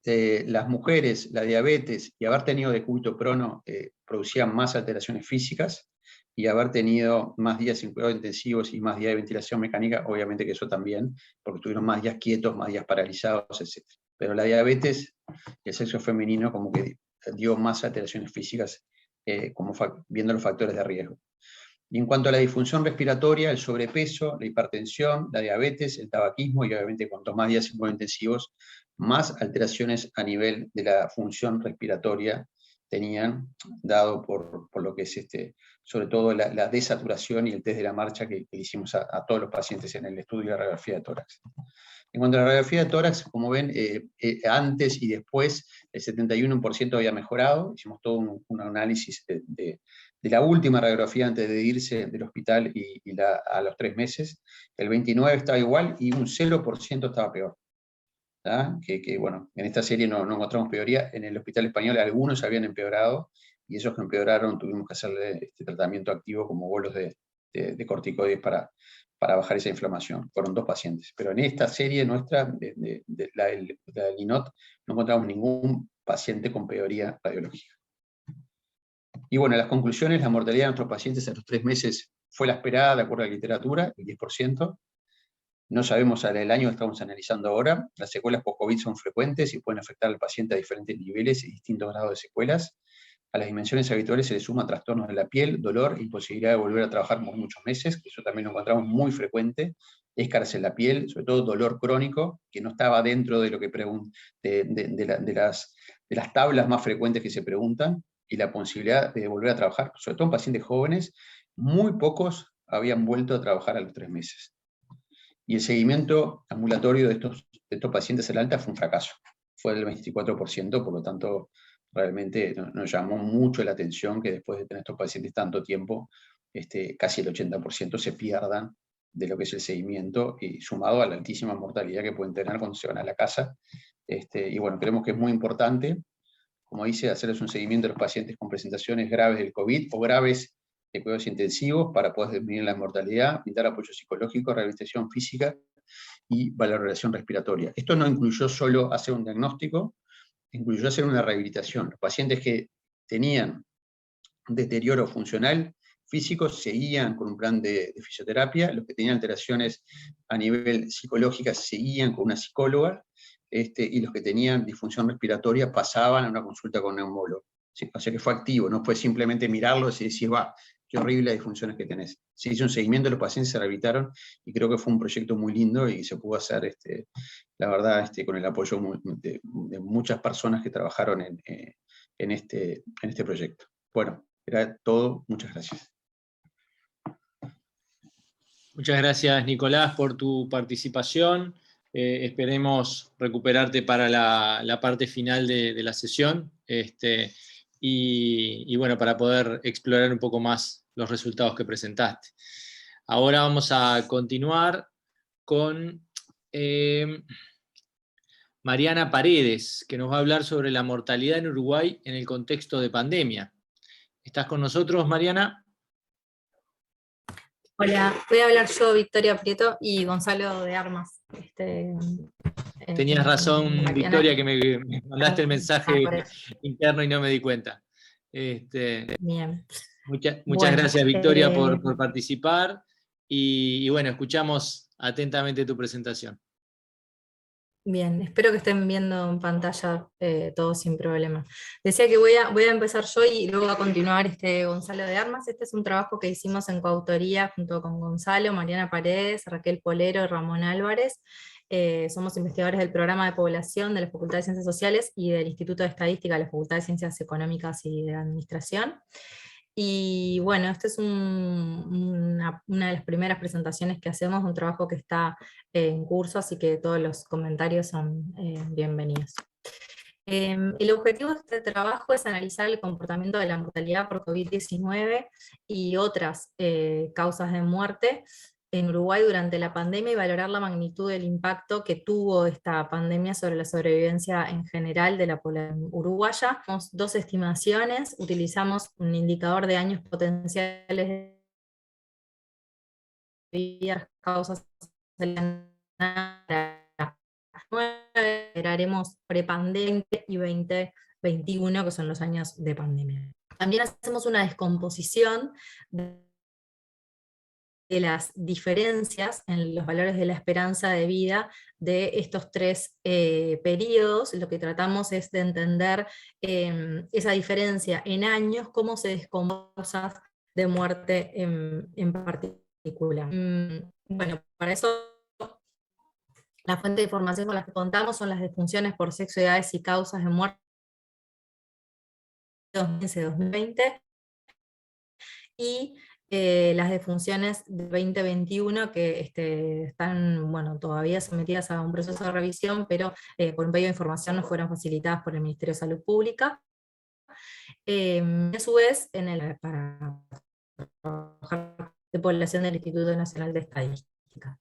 las mujeres, la diabetes y haber tenido decúbito prono producían más alteraciones físicas, y haber tenido más días en cuidados intensivos y más días de ventilación mecánica, obviamente que eso también, porque tuvieron más días quietos, más días paralizados, etc. Pero la diabetes y el sexo femenino como que dio más alteraciones físicas, viendo los factores de riesgo. Y en cuanto a la disfunción respiratoria, el sobrepeso, la hipertensión, la diabetes, el tabaquismo, y obviamente cuanto más días en cuidados intensivos, más alteraciones a nivel de la función respiratoria tenían, dado por lo que es sobre todo la desaturación y el test de la marcha que hicimos a todos los pacientes en el estudio de la radiografía de tórax. En cuanto a la radiografía de tórax, como ven, antes y después el 71% había mejorado. Hicimos todo un análisis de la última radiografía antes de irse del hospital a los 3 meses. El 29% estaba igual y un 0% estaba peor. Que bueno, en esta serie no encontramos peoría. En el Hospital Español algunos habían empeorado, y esos que empeoraron tuvimos que hacerle este tratamiento activo como bolos de corticoides para bajar esa inflamación. Fueron 2 pacientes. Pero en esta serie nuestra, de la del INOT, no encontramos ningún paciente con peoría radiológica. Y bueno, las conclusiones: la mortalidad de nuestros pacientes a los 3 meses fue la esperada de acuerdo a la literatura, el 10%. No sabemos el año que estamos analizando ahora. Las secuelas post-COVID son frecuentes y pueden afectar al paciente a diferentes niveles y distintos grados de secuelas. A las dimensiones habituales se le suman trastornos de la piel, dolor, imposibilidad de volver a trabajar por muchos meses, que eso también lo encontramos muy frecuente, escaras en la piel, sobre todo dolor crónico, que no estaba dentro de lo que de las tablas más frecuentes que se preguntan, y la posibilidad de volver a trabajar, sobre todo en pacientes jóvenes. Muy pocos habían vuelto a trabajar a los 3 meses. Y el seguimiento ambulatorio de estos pacientes en alta fue un fracaso. Fue del 24%, por lo tanto, realmente nos llamó mucho la atención que después de tener estos pacientes tanto tiempo, casi el 80% se pierdan de lo que es el seguimiento, y sumado a la altísima mortalidad que pueden tener cuando se van a la casa. Y bueno, creemos que es muy importante, como dice, hacerles un seguimiento a los pacientes con presentaciones graves del COVID o graves de cuidados intensivos para poder disminuir la mortalidad, brindar apoyo psicológico, rehabilitación física y valoración respiratoria. Esto no incluyó solo hacer un diagnóstico, incluyó hacer una rehabilitación. Los pacientes que tenían deterioro funcional físico seguían con un plan de fisioterapia, los que tenían alteraciones a nivel psicológica seguían con una psicóloga, y los que tenían disfunción respiratoria pasaban a una consulta con un neumólogo. ¿Sí? O sea que fue activo, no fue simplemente mirarlos y decir, va, qué horrible las disfunciones que tenés. Se hizo un seguimiento, los pacientes se rehabilitaron, y creo que fue un proyecto muy lindo y se pudo hacer, la verdad, con el apoyo de muchas personas que trabajaron en este proyecto. Bueno, era todo. Muchas gracias. Muchas gracias, Nicolás, por tu participación. Esperemos recuperarte para la parte final de la sesión, y bueno, para poder explorar un poco más los resultados que presentaste. Ahora vamos a continuar con Mariana Paredes, que nos va a hablar sobre la mortalidad en Uruguay en el contexto de pandemia. ¿Estás con nosotros, Mariana? Hola, voy a hablar yo, Victoria Prieto, y Gonzalo de Armas. Tenías razón, Mariana. Victoria, que me mandaste el mensaje Por eso. interno y no me di cuenta. Bien. Muchas Bueno, gracias, Victoria, por participar. Y bueno, escuchamos atentamente tu presentación. bien, espero que estén viendo en pantalla todo sin problema. Decía que voy a empezar yo y luego va a continuar Gonzalo de Armas. Este es un trabajo que hicimos en coautoría junto con Gonzalo, Mariana Paredes, Raquel Polero y Ramón Álvarez. Somos investigadores del programa de población de la Facultad de Ciencias Sociales y del Instituto de Estadística de la Facultad de Ciencias Económicas y de Administración. Y bueno, esta es una de las primeras presentaciones que hacemos, un trabajo que está en curso, así que todos los comentarios son bienvenidos. El objetivo de este trabajo es analizar el comportamiento de la mortalidad por COVID-19 y otras causas de muerte en Uruguay durante la pandemia y valorar la magnitud del impacto que tuvo esta pandemia sobre la sobrevivencia en general de la población uruguaya. Tenemos dos estimaciones, utilizamos un indicador de años potenciales de vida, causas de la haremos prepandemia y 2021, que son los años de pandemia. También hacemos una descomposición de las diferencias en los valores de la esperanza de vida de estos tres periodos. Lo que tratamos es de entender esa diferencia en años, cómo se descomposan de muerte en particular. Bueno, para eso la fuente de información con la que contamos son las defunciones por sexo, edades y causas de muerte 2015-2020 y las defunciones de 2021 que están todavía sometidas a un proceso de revisión, pero por un pedido de información no fueron facilitadas por el Ministerio de Salud Pública. A su vez, para trabajar de población del Instituto Nacional de Estadística.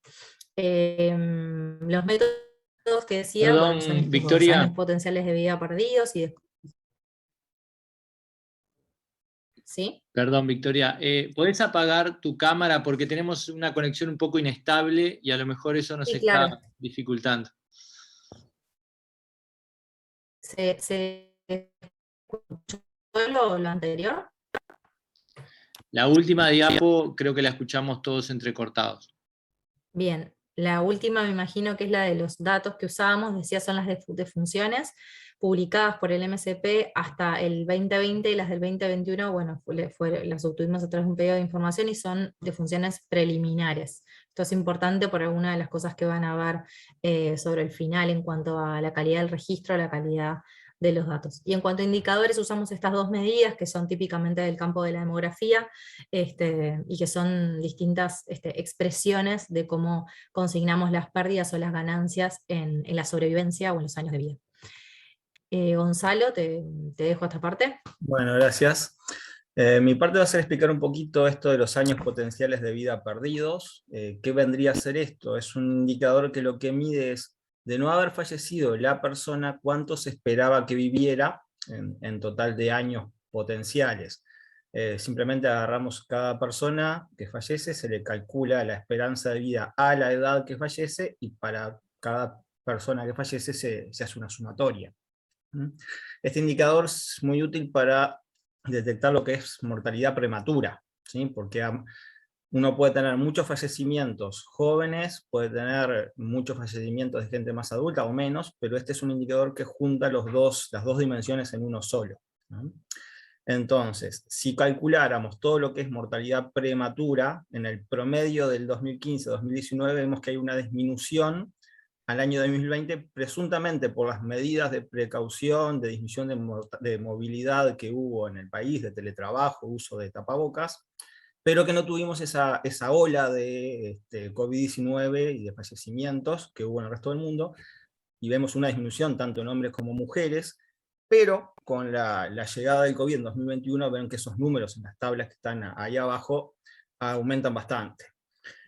Los métodos que decía, Perdón, son estos Victoria. años potenciales de vida perdidos y ¿sí? Perdón, Victoria. ¿Podés apagar tu cámara? Porque tenemos una conexión un poco inestable y a lo mejor eso nos Sí, está claro. dificultando. ¿Se escuchó lo anterior? La última diapo creo que la escuchamos todos entrecortados. Bien, la última me imagino que es la de los datos que usábamos, decía son las de funciones publicadas por el MSP hasta el 2020 y las del 2021, bueno, las obtuvimos a través de un pedido de información y son de funciones preliminares. Esto es importante por alguna de las cosas que van a ver sobre el final en cuanto a la calidad del registro, la calidad de los datos. Y en cuanto a indicadores, usamos estas dos medidas que son típicamente del campo de la demografía y que son distintas expresiones de cómo consignamos las pérdidas o las ganancias en la sobrevivencia o en los años de vida. Gonzalo, te dejo esta parte. Bueno, gracias. Mi parte va a ser explicar un poquito esto de los años potenciales de vida perdidos. ¿Qué vendría a ser esto? Es un indicador que lo que mide es, de no haber fallecido la persona, cuánto se esperaba que viviera en total de años potenciales. Simplemente agarramos cada persona que fallece, se le calcula la esperanza de vida a la edad que fallece, y para cada persona que fallece se hace una sumatoria. Este indicador es muy útil para detectar lo que es mortalidad prematura, ¿sí? Porque uno puede tener muchos fallecimientos jóvenes, puede tener muchos fallecimientos de gente más adulta o menos, pero este es un indicador que junta las dos dimensiones en uno solo, ¿no? Entonces, si calculáramos todo lo que es mortalidad prematura, en el promedio del 2015-2019 vemos que hay una disminución al año 2020, presuntamente por las medidas de precaución, de disminución de movilidad que hubo en el país, de teletrabajo, uso de tapabocas, pero que no tuvimos esa ola de COVID-19 y de fallecimientos que hubo en el resto del mundo, y vemos una disminución tanto en hombres como mujeres, pero con la llegada del COVID en 2021 ven que esos números en las tablas que están ahí abajo aumentan bastante.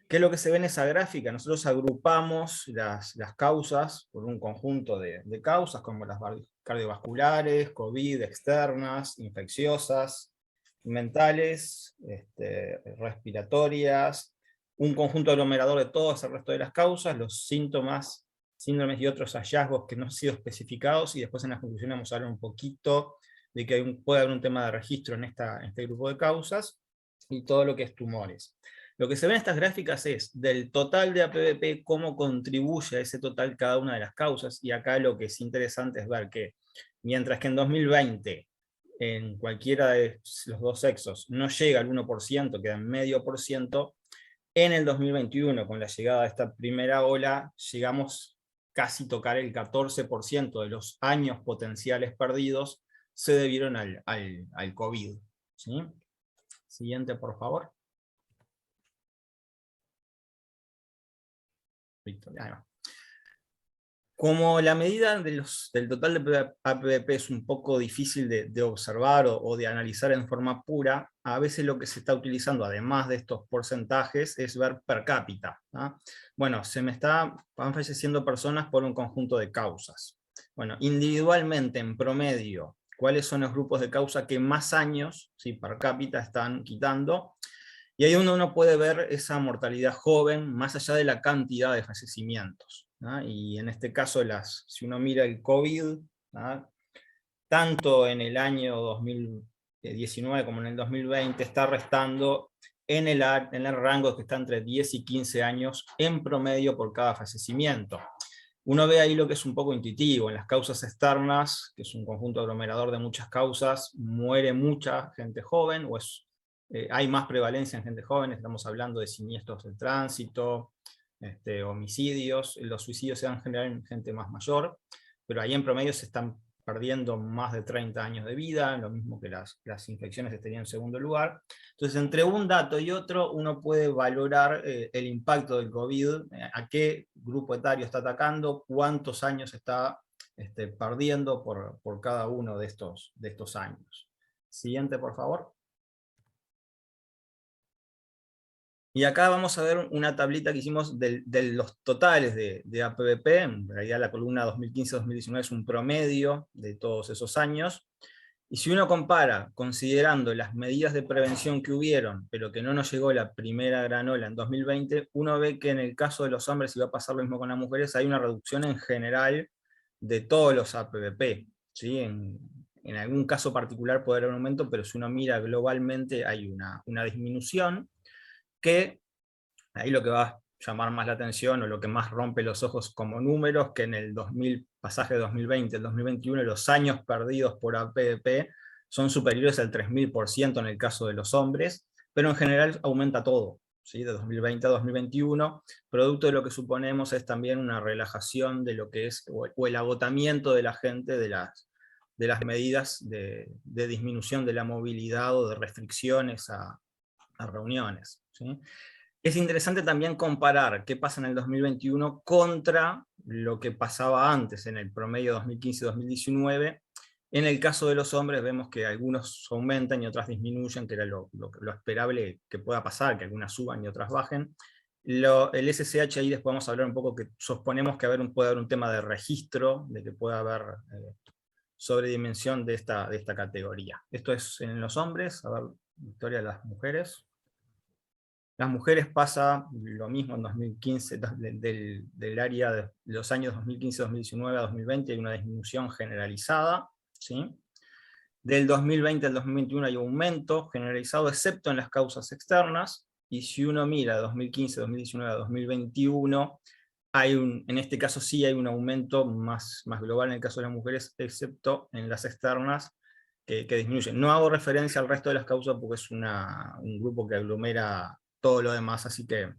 ¿Qué es lo que se ve en esa gráfica? Nosotros agrupamos las causas por un conjunto de causas, como las cardiovasculares, COVID, externas, infecciosas, mentales, respiratorias, un conjunto aglomerador de todo el resto de las causas, los síntomas, síndromes y otros hallazgos que no han sido especificados, y después en la conclusión vamos a hablar un poquito de que puede haber un tema de registro en este grupo de causas, y todo lo que es tumores. Lo que se ve en estas gráficas es del total de APVP, cómo contribuye a ese total cada una de las causas, y acá lo que es interesante es ver que, mientras que en 2020, en cualquiera de los dos sexos, no llega al 1%, queda en 0,5%, en el 2021, con la llegada de esta primera ola, llegamos casi a tocar el 14% de los años potenciales perdidos se debieron al COVID. ¿Sí? Siguiente, por favor. Victoria, ahí va. Como la medida del total de APVP es un poco difícil de observar o de analizar en forma pura, a veces lo que se está utilizando, además de estos porcentajes, es ver per cápita, ¿no? Bueno, van falleciendo personas por un conjunto de causas. Bueno, individualmente, en promedio, ¿cuáles son los grupos de causa que más años, ¿sí?, per cápita están quitando? Y ahí uno puede ver esa mortalidad joven, más allá de la cantidad de fallecimientos, ¿no? Y en este caso, si uno mira el COVID, ¿no?, tanto en el año 2019 como en el 2020, está restando en el rango que está entre 10 y 15 años en promedio por cada fallecimiento. Uno ve ahí lo que es un poco intuitivo. En las causas externas, que es un conjunto aglomerador de muchas causas, muere mucha gente joven, o hay más prevalencia en gente joven. Estamos hablando de siniestros de tránsito, homicidios. Los suicidios se dan en general en gente más mayor, pero ahí en promedio se están perdiendo más de 30 años de vida, lo mismo que las infecciones estarían en segundo lugar. Entonces, entre un dato y otro, uno puede valorar el impacto del COVID, a qué grupo etario está atacando, cuántos años está perdiendo por cada uno de estos años. Siguiente, por favor. Y acá vamos a ver una tablita que hicimos de los totales de APVP. En realidad la columna 2015-2019 es un promedio de todos esos años. Y si uno compara, considerando las medidas de prevención que hubieron, pero que no nos llegó la primera gran ola en 2020, uno ve que en el caso de los hombres, y va a pasar lo mismo con las mujeres, hay una reducción en general de todos los APVP. ¿Sí? En algún caso particular puede haber un aumento, pero si uno mira globalmente hay una disminución, que ahí lo que va a llamar más la atención, o lo que más rompe los ojos como números, que en el pasaje de 2020 al 2021, los años perdidos por APVP son superiores al 3000% en el caso de los hombres, pero en general aumenta todo, ¿sí?, de 2020 a 2021, producto de lo que suponemos es también una relajación de lo que es, o el agotamiento de la gente de las medidas de disminución de la movilidad o de restricciones a reuniones. ¿Sí? Es interesante también comparar qué pasa en el 2021 contra lo que pasaba antes, en el promedio 2015-2019. En el caso de los hombres vemos que algunos aumentan y otras disminuyen, que era lo esperable que pueda pasar, que algunas suban y otras bajen. El SSH, ahí después vamos a hablar un poco, que suponemos que puede haber un tema de registro, de que pueda haber sobredimensión de esta categoría. Esto es en los hombres. A ver, Victoria, las mujeres. Las mujeres pasa lo mismo en 2015, del área de los años 2015-2019 a 2020, hay una disminución generalizada. ¿Sí? Del 2020 al 2021 hay un aumento generalizado, excepto en las causas externas, y si uno mira 2015, 2019 a 2021, en este caso sí hay un aumento más global en el caso de las mujeres, excepto en las externas, que disminuyen. No hago referencia al resto de las causas porque es un grupo que aglomera todo lo demás, así que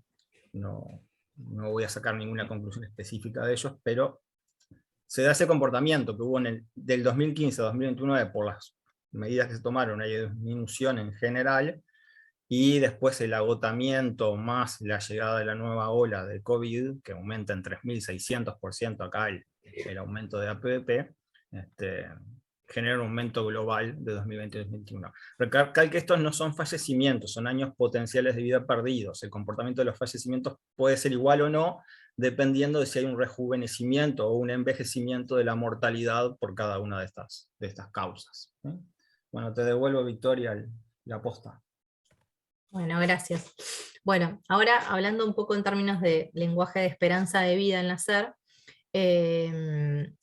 no voy a sacar ninguna conclusión específica de ellos, pero se da ese comportamiento que hubo del 2015 a 2029 por las medidas que se tomaron, hay disminución en general, y después el agotamiento más la llegada de la nueva ola de COVID, que aumenta en 3600% acá el aumento de APVP, genera un aumento global de 2020 y 2021. Recalcar que estos no son fallecimientos, son años potenciales de vida perdidos. El comportamiento de los fallecimientos puede ser igual o no, dependiendo de si hay un rejuvenecimiento o un envejecimiento de la mortalidad por cada una de estas causas. ¿Sí? Bueno, te devuelvo, Victoria, la posta. Bueno, gracias. Bueno, ahora hablando un poco en términos de lenguaje de esperanza de vida al nacer,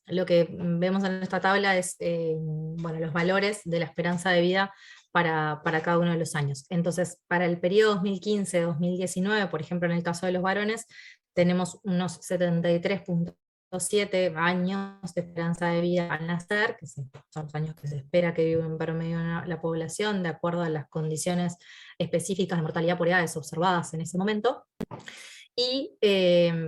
lo que vemos en esta tabla es bueno, los valores de la esperanza de vida para cada uno de los años. Entonces, para el periodo 2015-2019, por ejemplo, en el caso de los varones, tenemos unos 73,7 años de esperanza de vida al nacer, que son los años que se espera que vive en promedio la población, de acuerdo a las condiciones específicas de mortalidad por edades observadas en ese momento. Y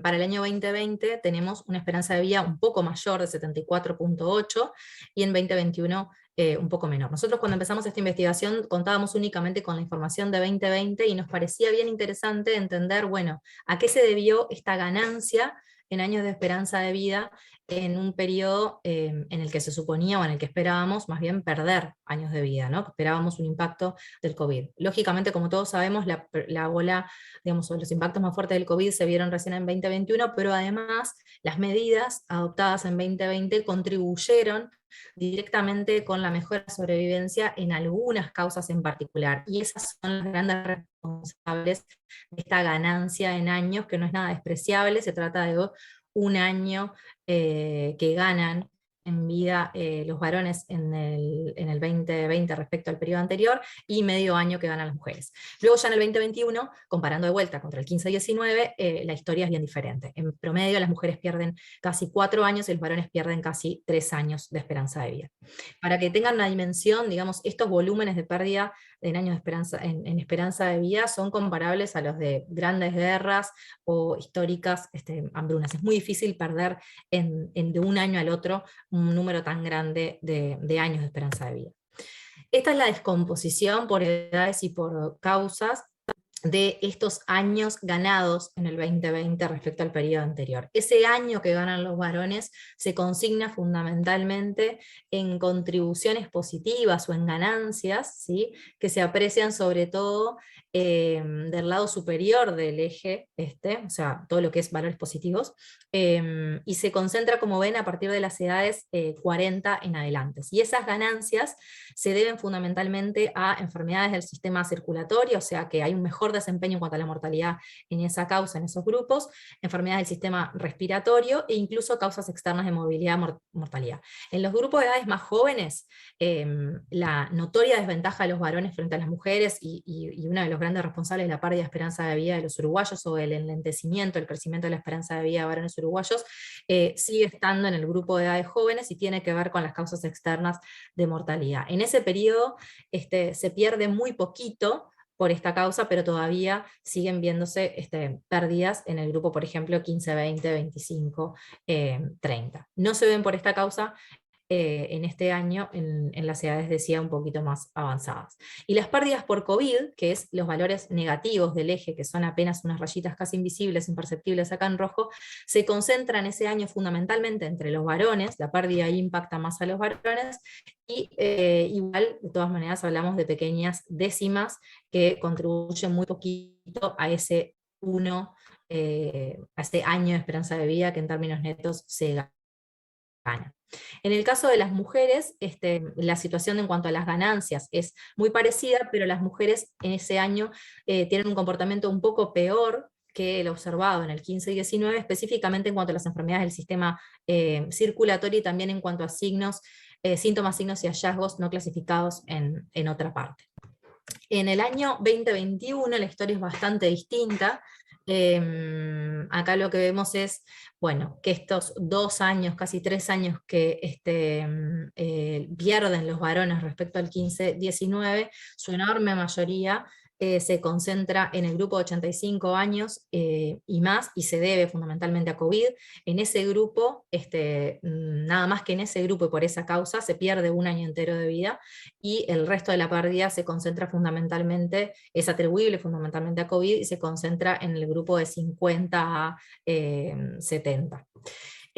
para el año 2020 tenemos una esperanza de vida un poco mayor, de 74,8, y en 2021 un poco menor. Nosotros cuando empezamos esta investigación contábamos únicamente con la información de 2020 y nos parecía bien interesante entender, bueno, a qué se debió esta ganancia en años de esperanza de vida en un periodo en el que se suponía o en el que esperábamos más bien perder años de vida, ¿no? Esperábamos un impacto del COVID. Lógicamente, como todos sabemos, la ola, digamos, los impactos más fuertes del COVID se vieron recién en 2021, pero además las medidas adoptadas en 2020 contribuyeron directamente con la mejora de sobrevivencia en algunas causas en particular, y esas son las grandes responsables de esta ganancia en años, que no es nada despreciable. Se trata de un año que ganan en vida los varones en el 2020 respecto al periodo anterior, y medio año que ganan las mujeres. Luego ya en el 2021, comparando de vuelta contra el 15-19, la historia es bien diferente. En promedio las mujeres pierden casi 4 años y los varones pierden casi 3 años de esperanza de vida. Para que tengan una dimensión, digamos, estos volúmenes de pérdida en años de esperanza, en esperanza de vida son comparables a los de grandes guerras o históricas hambrunas. Es muy difícil perder de un año al otro un número tan grande de años de esperanza de vida. Esta es la descomposición por edades y por causas de estos años ganados en el 2020 respecto al periodo anterior. Ese año que ganan los varones se consigna fundamentalmente en contribuciones positivas o en ganancias, ¿sí?, que se aprecian sobre todo del lado superior del eje, o sea, todo lo que es valores positivos, y se concentra, como ven, a partir de las edades 40 en adelante. Y esas ganancias se deben fundamentalmente a enfermedades del sistema circulatorio, o sea que hay un mejor desempeño en cuanto a la mortalidad en esa causa, en esos grupos, enfermedades del sistema respiratorio e incluso causas externas de movilidad, mortalidad. En los grupos de edades más jóvenes, la notoria desventaja de los varones frente a las mujeres, y uno de los grandes responsables de la pérdida de esperanza de vida de los uruguayos, o el enlentecimiento, el crecimiento de la esperanza de vida de varones uruguayos, sigue estando en el grupo de edades jóvenes y tiene que ver con las causas externas de mortalidad. En ese periodo se pierde muy poquito por esta causa, pero todavía siguen viéndose pérdidas en el grupo, por ejemplo, 15, 20, 25, 30. No se ven por esta causa en este año en las edades, decía, un poquito más avanzadas. Y las pérdidas por COVID, que es los valores negativos del eje, que son apenas unas rayitas casi invisibles, imperceptibles acá en rojo, se concentran ese año fundamentalmente entre los varones. La pérdida ahí impacta más a los varones, y igual, de todas maneras, hablamos de pequeñas décimas que contribuyen muy poquito a ese a ese año de esperanza de vida que en términos netos se gana. En el caso de las mujeres, la situación en cuanto a las ganancias es muy parecida, pero las mujeres en ese año tienen un comportamiento un poco peor que el observado en el 15 y 19, específicamente en cuanto a las enfermedades del sistema circulatorio, y también en cuanto a síntomas, signos y hallazgos no clasificados en otra parte. En el año 2021 la historia es bastante distinta. Acá lo que vemos es, bueno, que estos 2 años, casi 3 años que pierden los varones respecto al 15-19, su enorme mayoría se concentra en el grupo de 85 años y más, y se debe fundamentalmente a COVID. En ese grupo, nada más que en ese grupo y por esa causa, se pierde un año entero de vida, y el resto de la pérdida se concentra fundamentalmente, es atribuible fundamentalmente a COVID, y se concentra en el grupo de 50 a 70.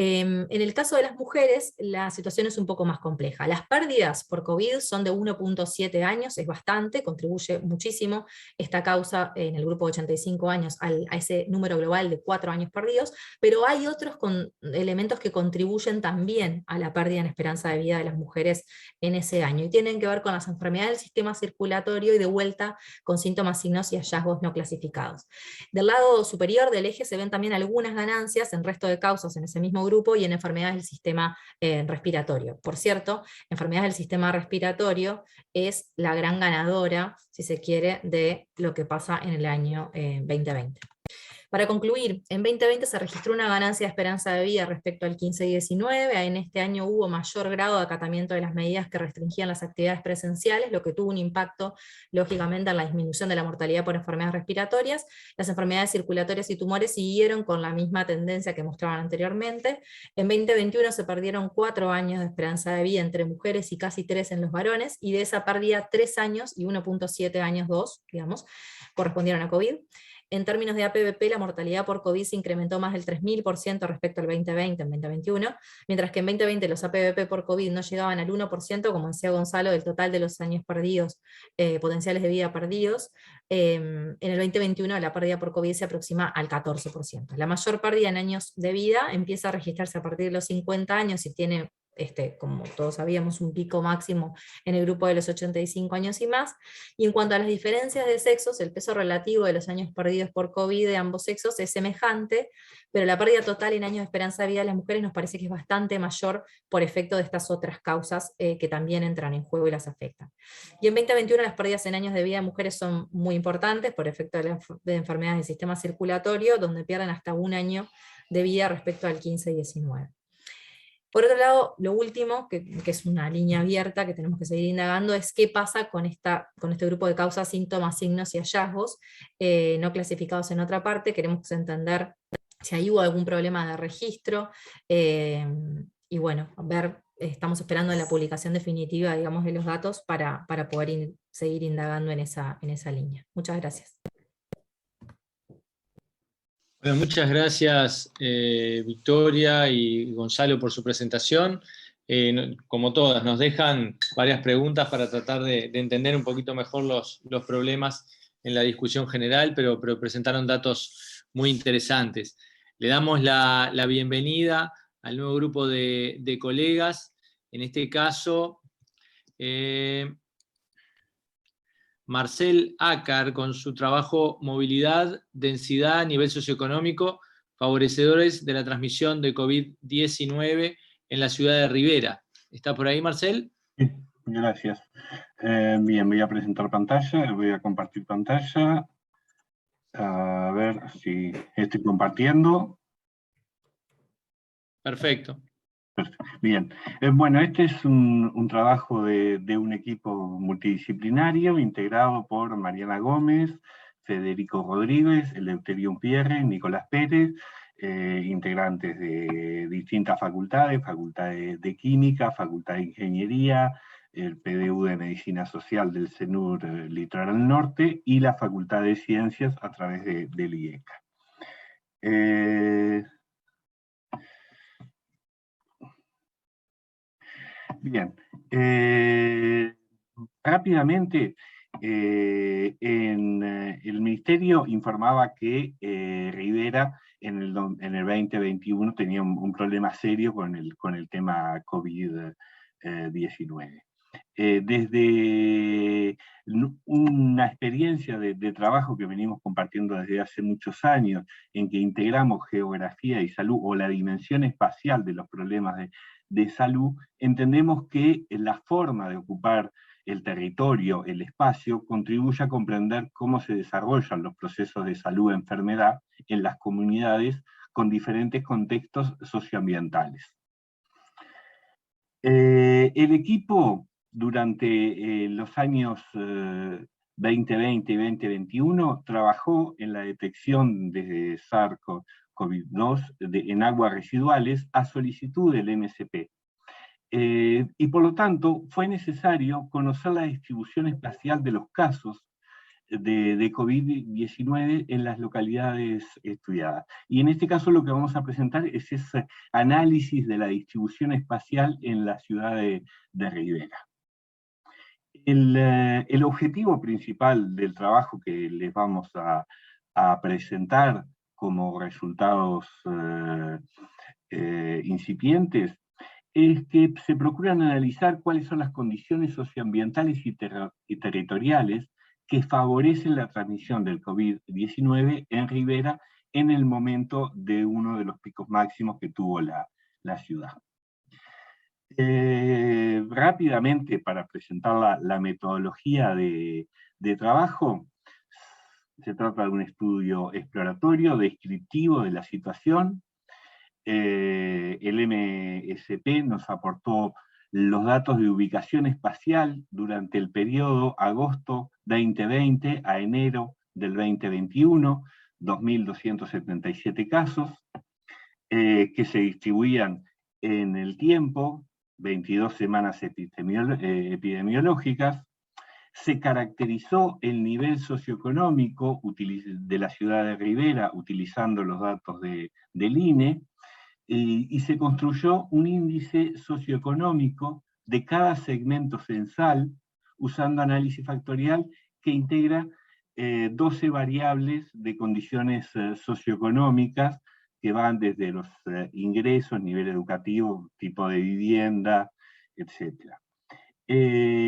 En el caso de las mujeres, la situación es un poco más compleja. Las pérdidas por COVID son de 1.7 años, es bastante, contribuye muchísimo esta causa en el grupo de 85 años a ese número global de 4 años perdidos, pero hay otros elementos que contribuyen también a la pérdida en esperanza de vida de las mujeres en ese año, y tienen que ver con las enfermedades del sistema circulatorio y de vuelta con síntomas, signos y hallazgos no clasificados. Del lado superior del eje se ven también algunas ganancias en resto de causas en ese mismo grupo y en enfermedades del sistema respiratorio. Por cierto, enfermedades del sistema respiratorio es la gran ganadora, si se quiere, de lo que pasa en el año 2020. Para concluir, en 2020 se registró una ganancia de esperanza de vida respecto al 15 y 19, en este año hubo mayor grado de acatamiento de las medidas que restringían las actividades presenciales, lo que tuvo un impacto, lógicamente, en la disminución de la mortalidad por enfermedades respiratorias. Las enfermedades circulatorias y tumores siguieron con la misma tendencia que mostraban anteriormente. En 2021 se perdieron 4 años de esperanza de vida entre mujeres y casi 3 en los varones, y de esa pérdida 3 años y 1.7 años, 2, digamos, correspondieron a COVID. En términos de APVP, la mortalidad por COVID se incrementó más del 3000% respecto al 2020 en 2021, mientras que en 2020 los APVP por COVID no llegaban al 1%, como decía Gonzalo, del total de los años perdidos, potenciales de vida perdidos. En el 2021 la pérdida por COVID se aproxima al 14%. La mayor pérdida en años de vida empieza a registrarse a partir de los 50 años y tiene, como todos sabíamos, un pico máximo en el grupo de los 85 años y más. Y en cuanto a las diferencias de sexos, el peso relativo de los años perdidos por COVID de ambos sexos es semejante, pero la pérdida total en años de esperanza de vida de las mujeres nos parece que es bastante mayor por efecto de estas otras causas que también entran en juego y las afectan. Y en 2021 las pérdidas en años de vida de mujeres son muy importantes por efecto de enfermedades del sistema circulatorio, donde pierden hasta 1 año de vida respecto al 15 y 19. Por otro lado, lo último, que es una línea abierta que tenemos que seguir indagando, es qué pasa con este grupo de causas, síntomas, signos y hallazgos no clasificados en otra parte. Queremos entender si ahí hubo algún problema de registro, y bueno, estamos esperando la publicación definitiva, digamos, de los datos para poder seguir indagando en esa línea. Muchas gracias. Bueno, muchas gracias Victoria y Gonzalo por su presentación. Como todas, nos dejan varias preguntas para tratar de entender un poquito mejor los problemas en la discusión general, pero presentaron datos muy interesantes. Le damos la bienvenida al nuevo grupo de colegas, en este caso Marcel Acar, con su trabajo Movilidad, Densidad, Nivel Socioeconómico, favorecedores de la transmisión de COVID-19 en la ciudad de Rivera. ¿Está por ahí, Marcel? Sí, gracias. Bien, voy a presentar pantalla, voy a compartir pantalla. A ver si estoy compartiendo. Perfecto. Bien, bueno, este es un trabajo de un equipo multidisciplinario integrado por Mariana Gómez, Federico Rodríguez, Eleuterio Pierre, Nicolás Pérez, integrantes de distintas facultades, facultades de Química, Facultad de Ingeniería, el PDU de Medicina Social del CENUR Litoral Norte y la Facultad de Ciencias a través del IECA. Bien, rápidamente, el Ministerio informaba que Rivera en el 2021 tenía un problema serio con el tema COVID-19. Desde una experiencia de trabajo que venimos compartiendo desde hace muchos años, en que integramos geografía y salud, o la dimensión espacial de los problemas de salud, entendemos que la forma de ocupar el territorio, el espacio, contribuye a comprender cómo se desarrollan los procesos de salud-enfermedad en las comunidades con diferentes contextos socioambientales. El equipo, durante los años 2020 y 2021, trabajó en la detección de SARS-CoV-2 en aguas residuales a solicitud del MSP. Y por lo tanto, fue necesario conocer la distribución espacial de los casos de COVID-19 en las localidades estudiadas. Y en este caso lo que vamos a presentar es ese análisis de la distribución espacial en la ciudad de Rivera. El objetivo principal del trabajo que les vamos a presentar como resultados incipientes es que se procuran analizar cuáles son las condiciones socioambientales y territoriales que favorecen la transmisión del COVID-19 en Rivera en el momento de uno de los picos máximos que tuvo la ciudad. Rápidamente, para presentar la metodología de trabajo, se trata de un estudio exploratorio, descriptivo de la situación. El MSP nos aportó los datos de ubicación espacial durante el periodo agosto 2020 a enero del 2021, 2.277 casos, que se distribuían en el tiempo, 22 semanas epidemiológicas. Se caracterizó el nivel socioeconómico de la ciudad de Rivera utilizando los datos del INE, y se construyó un índice socioeconómico de cada segmento censal usando análisis factorial que integra 12 variables de condiciones socioeconómicas que van desde los ingresos, nivel educativo, tipo de vivienda, etc.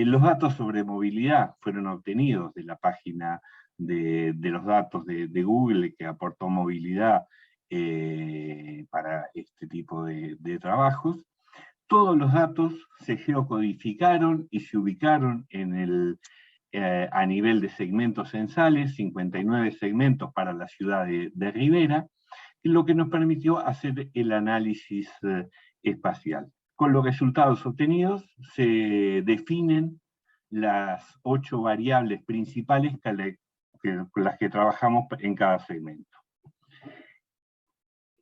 Los datos sobre movilidad fueron obtenidos de la página de los datos de Google, que aportó movilidad para este tipo de trabajos. Todos los datos se geocodificaron y se ubicaron a nivel de segmentos censales, 59 segmentos para la ciudad de Rivera, lo que nos permitió hacer el análisis espacial. Con los resultados obtenidos se definen las 8 variables principales con las que trabajamos en cada segmento.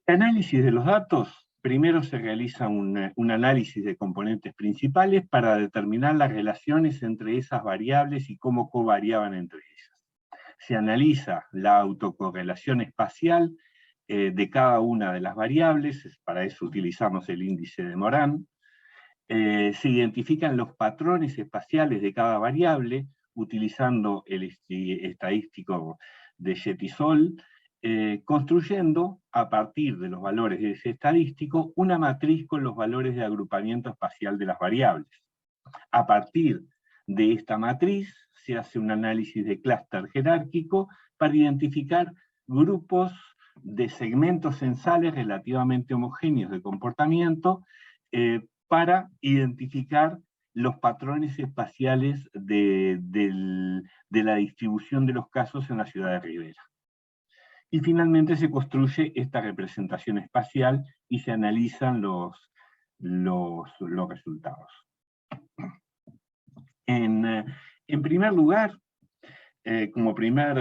El análisis de los datos, primero se realiza un análisis de componentes principales para determinar las relaciones entre esas variables y cómo covariaban entre ellas. Se analiza la autocorrelación espacial de cada una de las variables, para eso utilizamos el índice de Morán. Se identifican los patrones espaciales de cada variable, utilizando el estadístico de Getisol, construyendo, a partir de los valores de ese estadístico, una matriz con los valores de agrupamiento espacial de las variables. A partir de esta matriz se hace un análisis de clúster jerárquico para identificar grupos de segmentos censales relativamente homogéneos de comportamiento para identificar los patrones espaciales de la distribución de los casos en la ciudad de Rivera. Y finalmente se construye esta representación espacial y se analizan los resultados. En primer lugar, como primer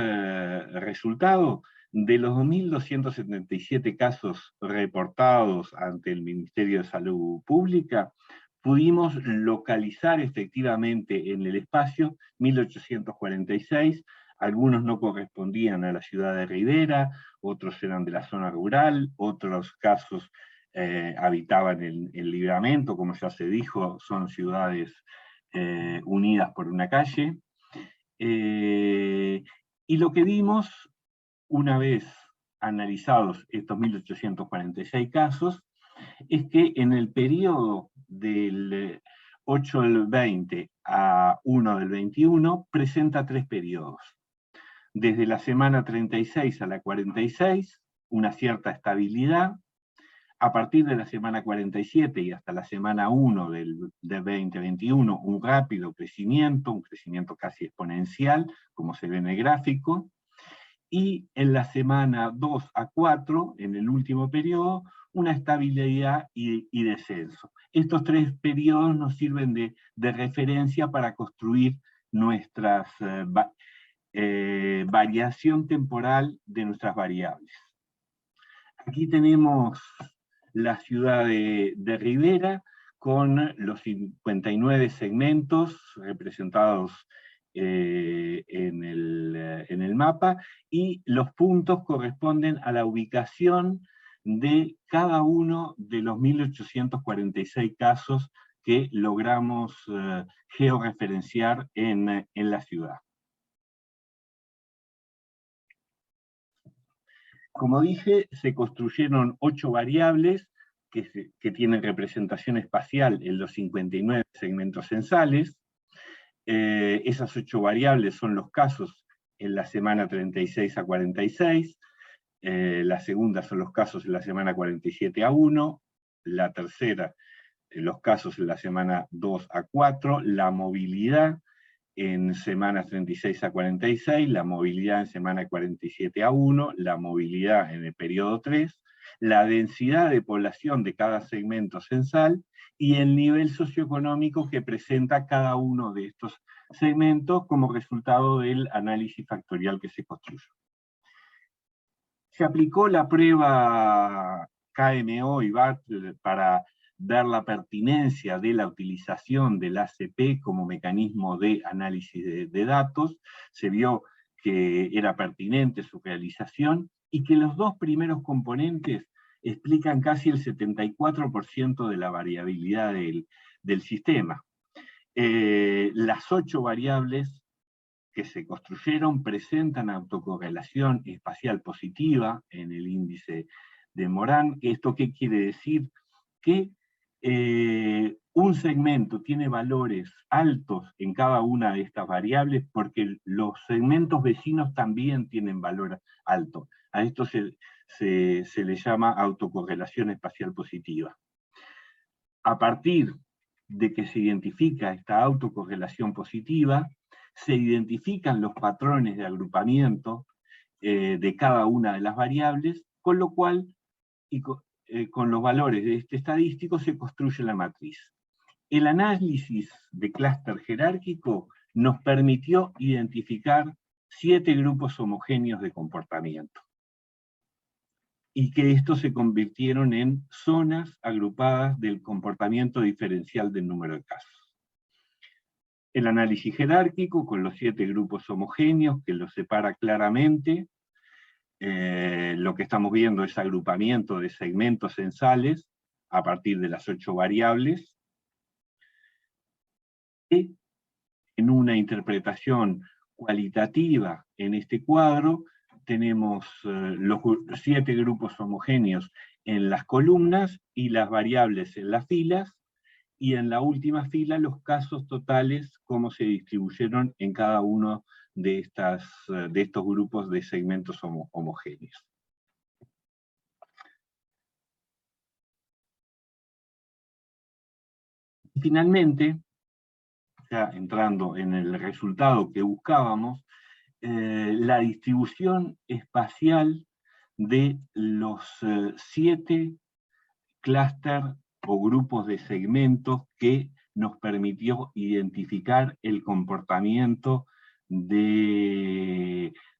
resultado, de los 2.277 casos reportados ante el Ministerio de Salud Pública, pudimos localizar efectivamente en el espacio 1.846, algunos no correspondían a la ciudad de Rivera, otros eran de la zona rural, otros casos habitaban en el Libramento, como ya se dijo, son ciudades unidas por una calle. Y lo que vimos, una vez analizados estos 1.846 casos, es que en el periodo del 8 del 20 a 1 del 21 presenta 3 periodos. Desde la semana 36 a la 46, una cierta estabilidad. A partir de la semana 47 y hasta la semana 1 del 2021, un rápido crecimiento, un crecimiento casi exponencial, como se ve en el gráfico. Y en la semana 2 a 4, en el último periodo, una estabilidad y descenso. Estos 3 periodos nos sirven de referencia para construir nuestras variación temporal de nuestras variables. Aquí tenemos la ciudad de Rivera con los 59 segmentos representados en el mapa, y los puntos corresponden a la ubicación de cada uno de los 1846 casos que logramos georreferenciar en la ciudad. Como dije, se construyeron 8 variables que tienen representación espacial en los 59 segmentos censales. Esas 8 variables son los casos en la semana 36 a 46, la segunda son los casos en la semana 47 a 1, la tercera los casos en la semana 2 a 4, la movilidad en semanas 36 a 46, la movilidad en semana 47 a 1, la movilidad en el periodo 3, la densidad de población de cada segmento censal y el nivel socioeconómico que presenta cada uno de estos segmentos como resultado del análisis factorial que se construyó. Se aplicó la prueba KMO y BAT para ver la pertinencia de la utilización del ACP como mecanismo de análisis de datos. Se vio que era pertinente su realización y que los 2 primeros componentes explican casi el 74% de la variabilidad del sistema. Las 8 variables que se construyeron presentan autocorrelación espacial positiva en el índice de Morán. ¿Esto qué quiere decir? Que un segmento tiene valores altos en cada una de estas variables porque los segmentos vecinos también tienen valor alto. A esto se le llama autocorrelación espacial positiva. A partir de que se identifica esta autocorrelación positiva, se identifican los patrones de agrupamiento de cada una de las variables, con lo cual, con los valores de este estadístico, se construye la matriz. El análisis de clúster jerárquico nos permitió identificar 7 grupos homogéneos de comportamiento, y que estos se convirtieron en zonas agrupadas del comportamiento diferencial del número de casos. El análisis jerárquico, con los 7 grupos homogéneos, que los separa claramente, lo que estamos viendo es agrupamiento de segmentos censales a partir de las 8 variables, y en una interpretación cualitativa en este cuadro, tenemos los 7 grupos homogéneos en las columnas y las variables en las filas, y en la última fila los casos totales, cómo se distribuyeron en cada uno de estos grupos de segmentos homogéneos. Y finalmente, ya entrando en el resultado que buscábamos, la distribución espacial de los 7 clústeres o grupos de segmentos que nos permitió identificar el comportamiento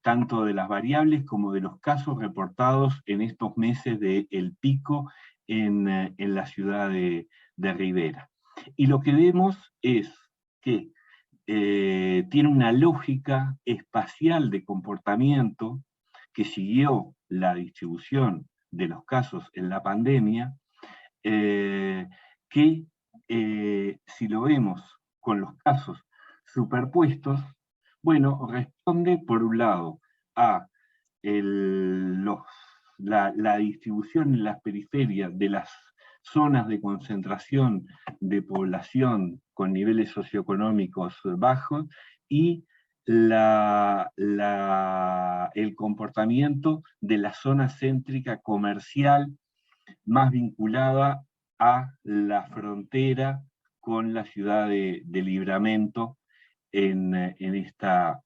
tanto de las variables como de los casos reportados en estos meses del pico en la ciudad de Rivera. Y lo que vemos es que tiene una lógica espacial de comportamiento que siguió la distribución de los casos en la pandemia, que si lo vemos con los casos superpuestos, bueno, responde por un lado a la distribución en las periferias de las zonas de concentración de población con niveles socioeconómicos bajos y el comportamiento de la zona céntrica comercial más vinculada a la frontera con la ciudad de Livramento en esta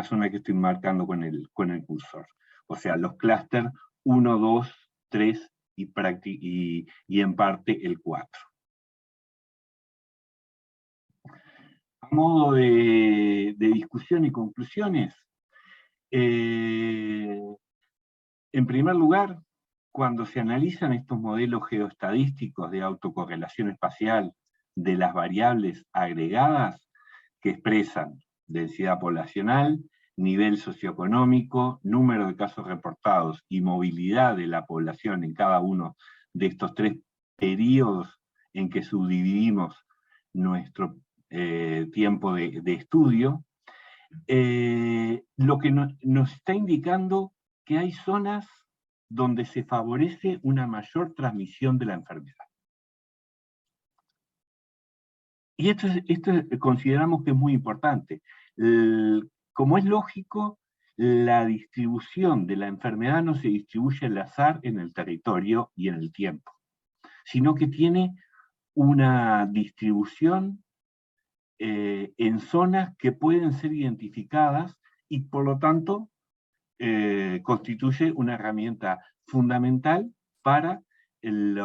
zona que estoy marcando con el cursor. O sea, los clústeres 1, 2, 3 y en parte el 4. A modo de discusión y conclusiones, en primer lugar, cuando se analizan estos modelos geoestadísticos de autocorrelación espacial de las variables agregadas que expresan densidad poblacional, nivel socioeconómico, número de casos reportados y movilidad de la población en cada uno de estos 3 periodos en que subdividimos nuestro tiempo de estudio, lo que nos está indicando que hay zonas donde se favorece una mayor transmisión de la enfermedad. Y esto consideramos que es muy importante. Como es lógico, la distribución de la enfermedad no se distribuye al azar en el territorio y en el tiempo, sino que tiene una distribución en zonas que pueden ser identificadas y por lo tanto constituye una herramienta fundamental para el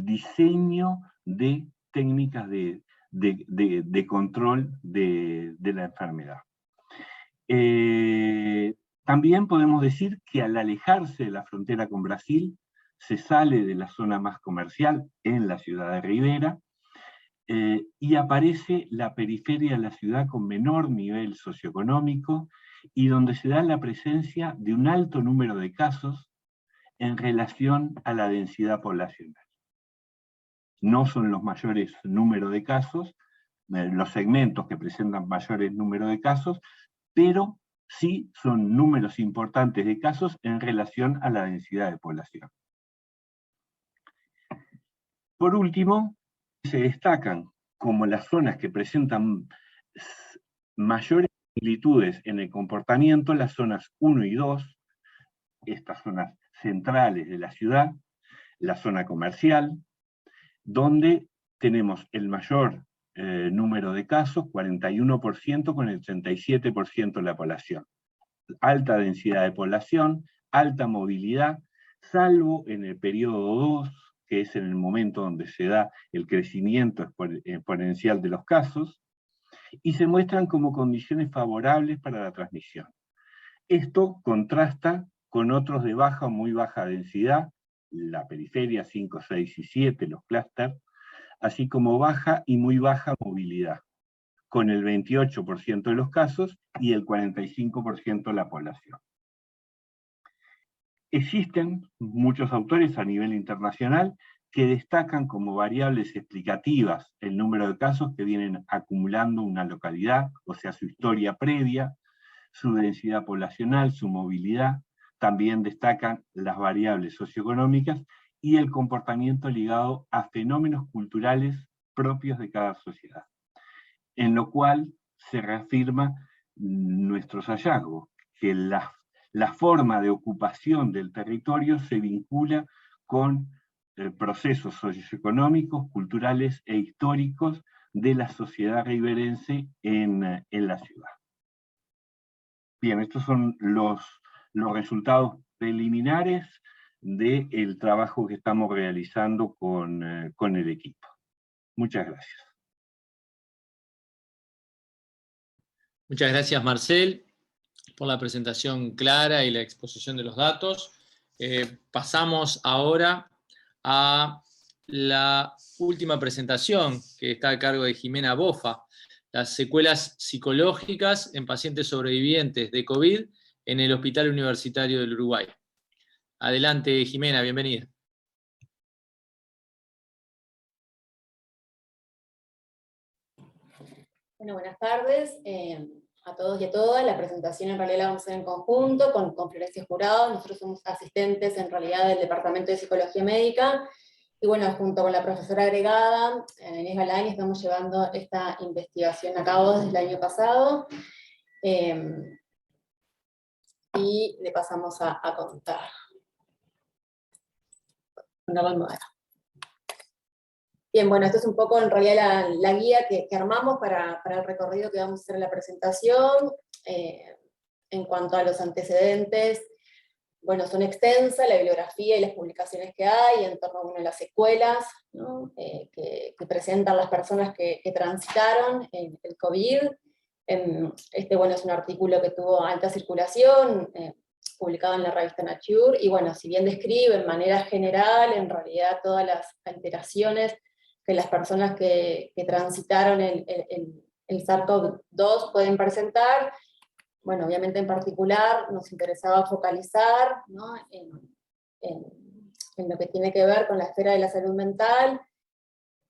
diseño de técnicas de control de la enfermedad. También podemos decir que al alejarse de la frontera con Brasil, se sale de la zona más comercial en la ciudad de Rivera, y aparece la periferia de la ciudad con menor nivel socioeconómico y donde se da la presencia de un alto número de casos en relación a la densidad poblacional. No son los mayores números de casos, los segmentos que presentan mayores números de casos, pero sí son números importantes de casos en relación a la densidad de población. Por último, se destacan como las zonas que presentan mayores similitudes en el comportamiento, las zonas 1 y 2, estas zonas centrales de la ciudad, la zona comercial, donde tenemos el mayor número de casos, 41% con el 37% de la población. Alta densidad de población, alta movilidad, salvo en el periodo 2, que es en el momento donde se da el crecimiento exponencial de los casos, y se muestran como condiciones favorables para la transmisión. Esto contrasta con otros de baja o muy baja densidad, la periferia 5, 6 y 7, los clústeres, así como baja y muy baja movilidad, con el 28% de los casos y el 45% de la población. Existen muchos autores a nivel internacional que destacan como variables explicativas el número de casos que vienen acumulando una localidad, o sea, su historia previa, su densidad poblacional, su movilidad. También destacan las variables socioeconómicas y el comportamiento ligado a fenómenos culturales propios de cada sociedad, en lo cual se reafirma nuestros hallazgos, que la forma de ocupación del territorio se vincula con procesos socioeconómicos, culturales e históricos de la sociedad riverense en la ciudad. Bien, estos son los resultados preliminares del trabajo que estamos realizando con el equipo. Muchas gracias. Muchas gracias, Marcel, por la presentación clara y la exposición de los datos. Pasamos ahora a la última presentación, que está a cargo de Jimena Bofa, las secuelas psicológicas en pacientes sobrevivientes de COVID en el Hospital Universitario del Uruguay. Adelante, Jimena, bienvenida. Bueno, buenas tardes a todos y a todas. La presentación en realidad la vamos a hacer en conjunto con Florencia Jurado. Nosotros somos asistentes en realidad del Departamento de Psicología Médica. Y bueno, junto con la profesora agregada, Inés Galán, estamos llevando esta investigación a cabo desde el año pasado. Y le pasamos a contar. Bien, bueno, esto es un poco en realidad la guía que armamos para el recorrido que vamos a hacer en la presentación. En cuanto a los antecedentes, bueno, son extensas la bibliografía y las publicaciones que hay en torno a las secuelas, ¿no? que presentan las personas que transitaron el COVID. Bueno, es un artículo que tuvo alta circulación, publicado en la revista Nature, y bueno, si bien describe en manera general, en realidad todas las alteraciones las personas que transitaron el SARS-CoV-2 pueden presentar. Bueno, obviamente en particular nos interesaba focalizar, ¿no?, en lo que tiene que ver con la esfera de la salud mental.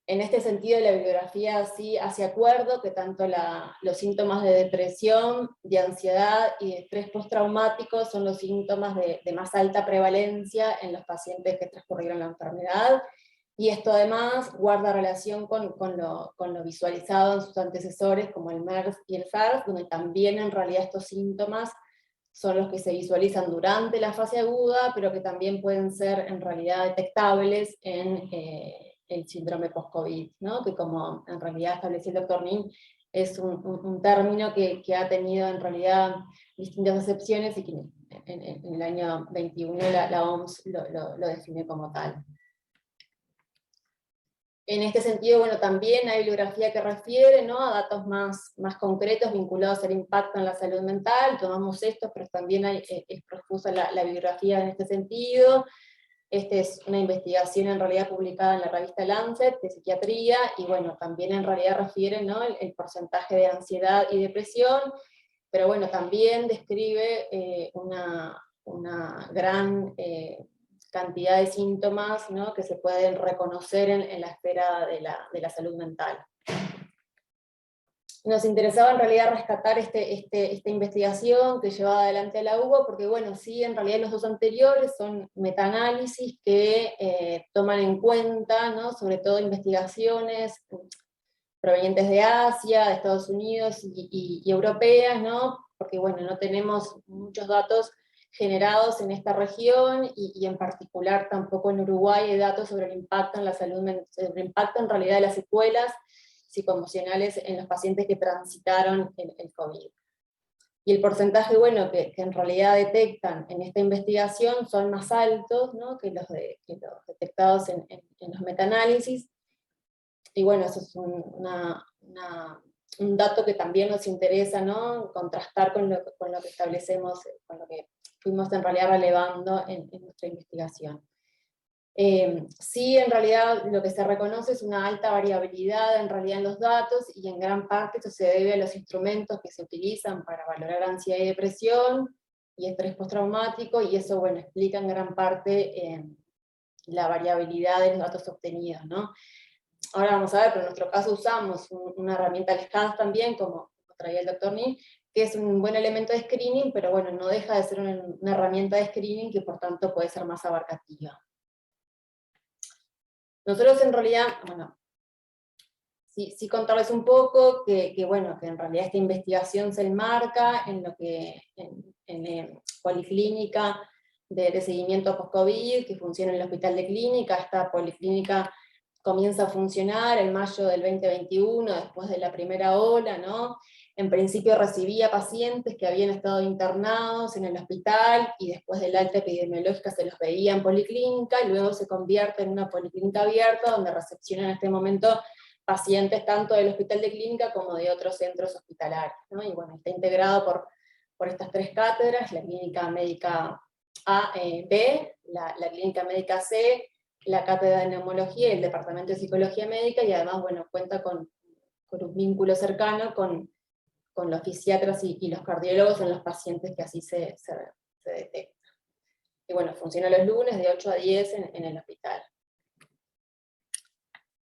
En este sentido, la bibliografía sí hace acuerdo que tanto los síntomas de depresión, de ansiedad y de estrés postraumático son los síntomas de más alta prevalencia en los pacientes que transcurrieron la enfermedad, y esto además guarda relación con lo visualizado en sus antecesores, como el MERS y el SARS, donde también en realidad estos síntomas son los que se visualizan durante la fase aguda, pero que también pueden ser en realidad detectables en el síndrome post-COVID, ¿no?, que como en realidad estableció el doctor Nin, es un término que ha tenido en realidad distintas acepciones, y que en el año 21 la OMS lo define como tal. En este sentido, bueno, también hay bibliografía que refiere, ¿no?, a datos más concretos vinculados al impacto en la salud mental. Tomamos estos, pero también es profusa la bibliografía en este sentido. Esta es una investigación en realidad publicada en la revista Lancet de psiquiatría, y bueno, también en realidad refiere, ¿no?, el porcentaje de ansiedad y depresión, pero bueno, también describe una gran cantidad de síntomas, ¿no?, que se pueden reconocer en la esfera de la salud mental. Nos interesaba en realidad rescatar esta investigación que llevaba adelante a la UBA, porque bueno, sí, en realidad los dos anteriores son metaanálisis que toman en cuenta, ¿no?, sobre todo investigaciones provenientes de Asia, de Estados Unidos y europeas, ¿no?, porque bueno, no tenemos muchos datos generados en esta región, y en particular tampoco en Uruguay hay datos sobre el impacto en la salud mental, sobre el impacto en realidad de las secuelas psicoemocionales en los pacientes que transitaron el COVID. Y el porcentaje, bueno, que en realidad detectan en esta investigación son más altos, ¿no?, que los detectados en los metaanálisis. Y bueno, eso es un dato que también nos interesa, ¿no?, contrastar con lo que establecemos, con lo que fuimos en realidad relevando en nuestra investigación. Sí, en realidad lo que se reconoce es una alta variabilidad en realidad en los datos, y en gran parte esto se debe a los instrumentos que se utilizan para valorar ansiedad y depresión y estrés postraumático, y eso, bueno, explica en gran parte la variabilidad de los datos obtenidos, ¿no? Ahora vamos a ver, pero en nuestro caso usamos una herramienta, el SCANS también, como traía el doctor Nin, que es un buen elemento de screening, pero bueno, no deja de ser una herramienta de screening que por tanto puede ser más abarcativa. Nosotros en realidad, bueno, sí contarles un poco que bueno, que en realidad esta investigación se enmarca en lo que, en policlínica de seguimiento post-COVID, que funciona en el Hospital de Clínica. Esta policlínica comienza a funcionar en mayo del 2021, después de la primera ola, ¿no? En principio recibía pacientes que habían estado internados en el hospital, y después del alta epidemiológica se los veía en policlínica, y luego se convierte en una policlínica abierta, donde recepciona en este momento pacientes tanto del Hospital de Clínica como de otros centros hospitalarios, ¿no? Y bueno, está integrado por estas tres cátedras: la Clínica Médica B, la Clínica Médica C, la Cátedra de Neumología y el Departamento de Psicología Médica, y además, bueno, cuenta con un vínculo cercano con los fisiatras y los cardiólogos en los pacientes que así se detectan. Y bueno, funciona los lunes de 8 a 10 en el hospital.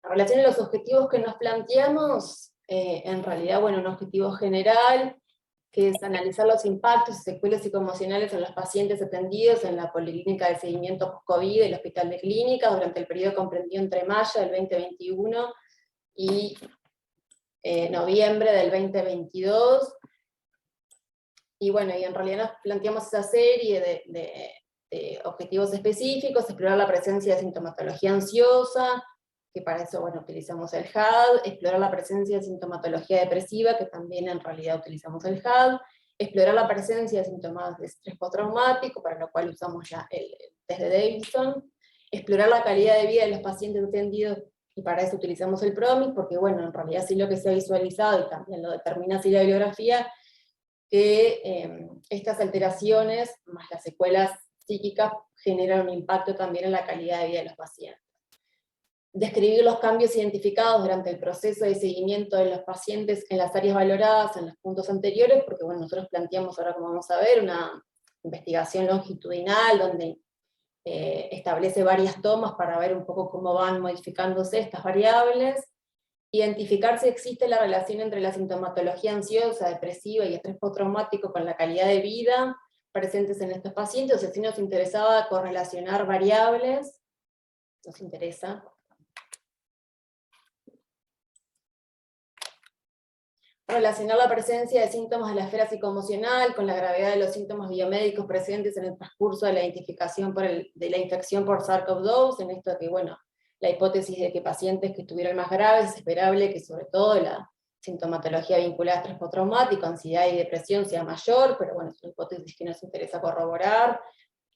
En relación a los objetivos que nos planteamos, en realidad, bueno, un objetivo general, que es analizar los impactos y secuelas psicoemocionales en los pacientes atendidos en la Policlínica de Seguimiento Post-COVID del Hospital de Clínica durante el periodo comprendido entre mayo del 2021 y noviembre del 2022. Y bueno, y en realidad nos planteamos esa serie de objetivos específicos: explorar la presencia de sintomatología ansiosa, que para eso, bueno, utilizamos el HAD; explorar la presencia de sintomatología depresiva, que también en realidad utilizamos el HAD; explorar la presencia de síntomas de estrés postraumático, para lo cual usamos ya el test de Davidson; explorar la calidad de vida de los pacientes atendidos, y para eso utilizamos el PROMIS, porque bueno, en realidad sí lo que se ha visualizado, y también lo determina así la bibliografía, que estas alteraciones, más las secuelas psíquicas, generan un impacto también en la calidad de vida de los pacientes. describir los cambios identificados durante el proceso de seguimiento de los pacientes en las áreas valoradas en los puntos anteriores, porque bueno, nosotros planteamos ahora, como vamos a ver, una investigación longitudinal donde establece varias tomas para ver un poco cómo van modificándose estas variables, identificar si existe la relación entre la sintomatología ansiosa, depresiva y estrés postraumático con la calidad de vida presentes en estos pacientes, o sea, si nos interesaba correlacionar variables, nos interesa. Relacionar la presencia de síntomas de la esfera psicoemocional con la gravedad de los síntomas biomédicos presentes en el transcurso de la identificación de la infección por SARS-CoV-2, en esto de que, bueno, la hipótesis de que pacientes que estuvieran más graves, es esperable que sobre todo la sintomatología vinculada a estrés postraumático, ansiedad y depresión sea mayor, pero bueno, es una hipótesis que nos interesa corroborar.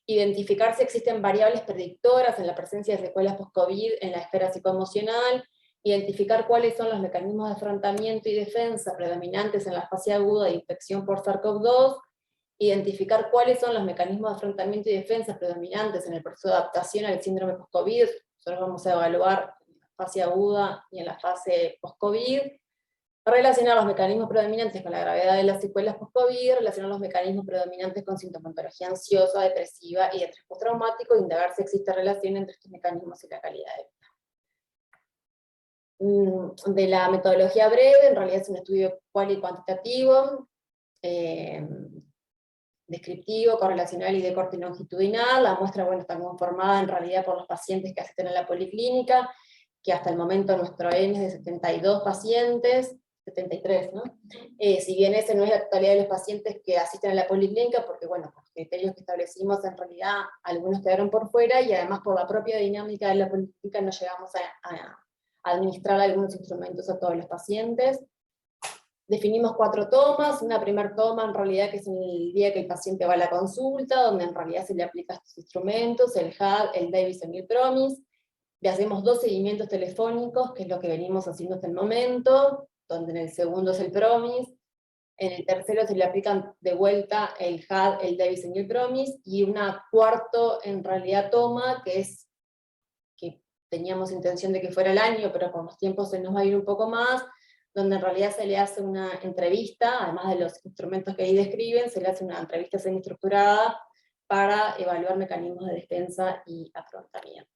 Identificar si existen variables predictoras en la presencia de secuelas post-COVID en la esfera psicoemocional, identificar cuáles son los mecanismos de afrontamiento y defensa predominantes en la fase aguda de infección por SARS-CoV-2, identificar cuáles son los mecanismos de afrontamiento y defensa predominantes en el proceso de adaptación al síndrome post-COVID. Nosotros vamos a evaluar en la fase aguda y en la fase post-COVID, relacionar los mecanismos predominantes con la gravedad de las secuelas post-COVID, relacionar los mecanismos predominantes con sintomatología ansiosa, depresiva y estrés postraumático, e indagar si existe relación entre estos mecanismos y la calidad de vida. De la metodología breve, en realidad es un estudio cual y cuantitativo, descriptivo, correlacional y de corte longitudinal. La muestra, bueno, está conformada en realidad por los pacientes que asisten a la policlínica, que hasta el momento nuestro N es de 72 pacientes, 73, ¿no? Si bien ese no es la totalidad de los pacientes que asisten a la policlínica, porque bueno, por criterios que establecimos en realidad algunos quedaron por fuera, y además por la propia dinámica de la policlínica no llegamos a administrar algunos instrumentos a todos los pacientes. Definimos 4 tomas, una primera toma en realidad que es en el día que el paciente va a la consulta, donde en realidad se le aplica estos instrumentos, el HAD, el Davison y el PROMIS. Le hacemos 2 seguimientos telefónicos, que es lo que venimos haciendo hasta el momento, donde en el segundo es el PROMIS, en el tercero se le aplican de vuelta el HAD, el Davison y el PROMIS, y una cuarta en realidad toma, que es que teníamos intención de que fuera el año, pero con los tiempos se nos va a ir un poco más, donde en realidad se le hace una entrevista, además de los instrumentos que ahí describen, se le hace una entrevista semiestructurada para evaluar mecanismos de defensa y afrontamiento.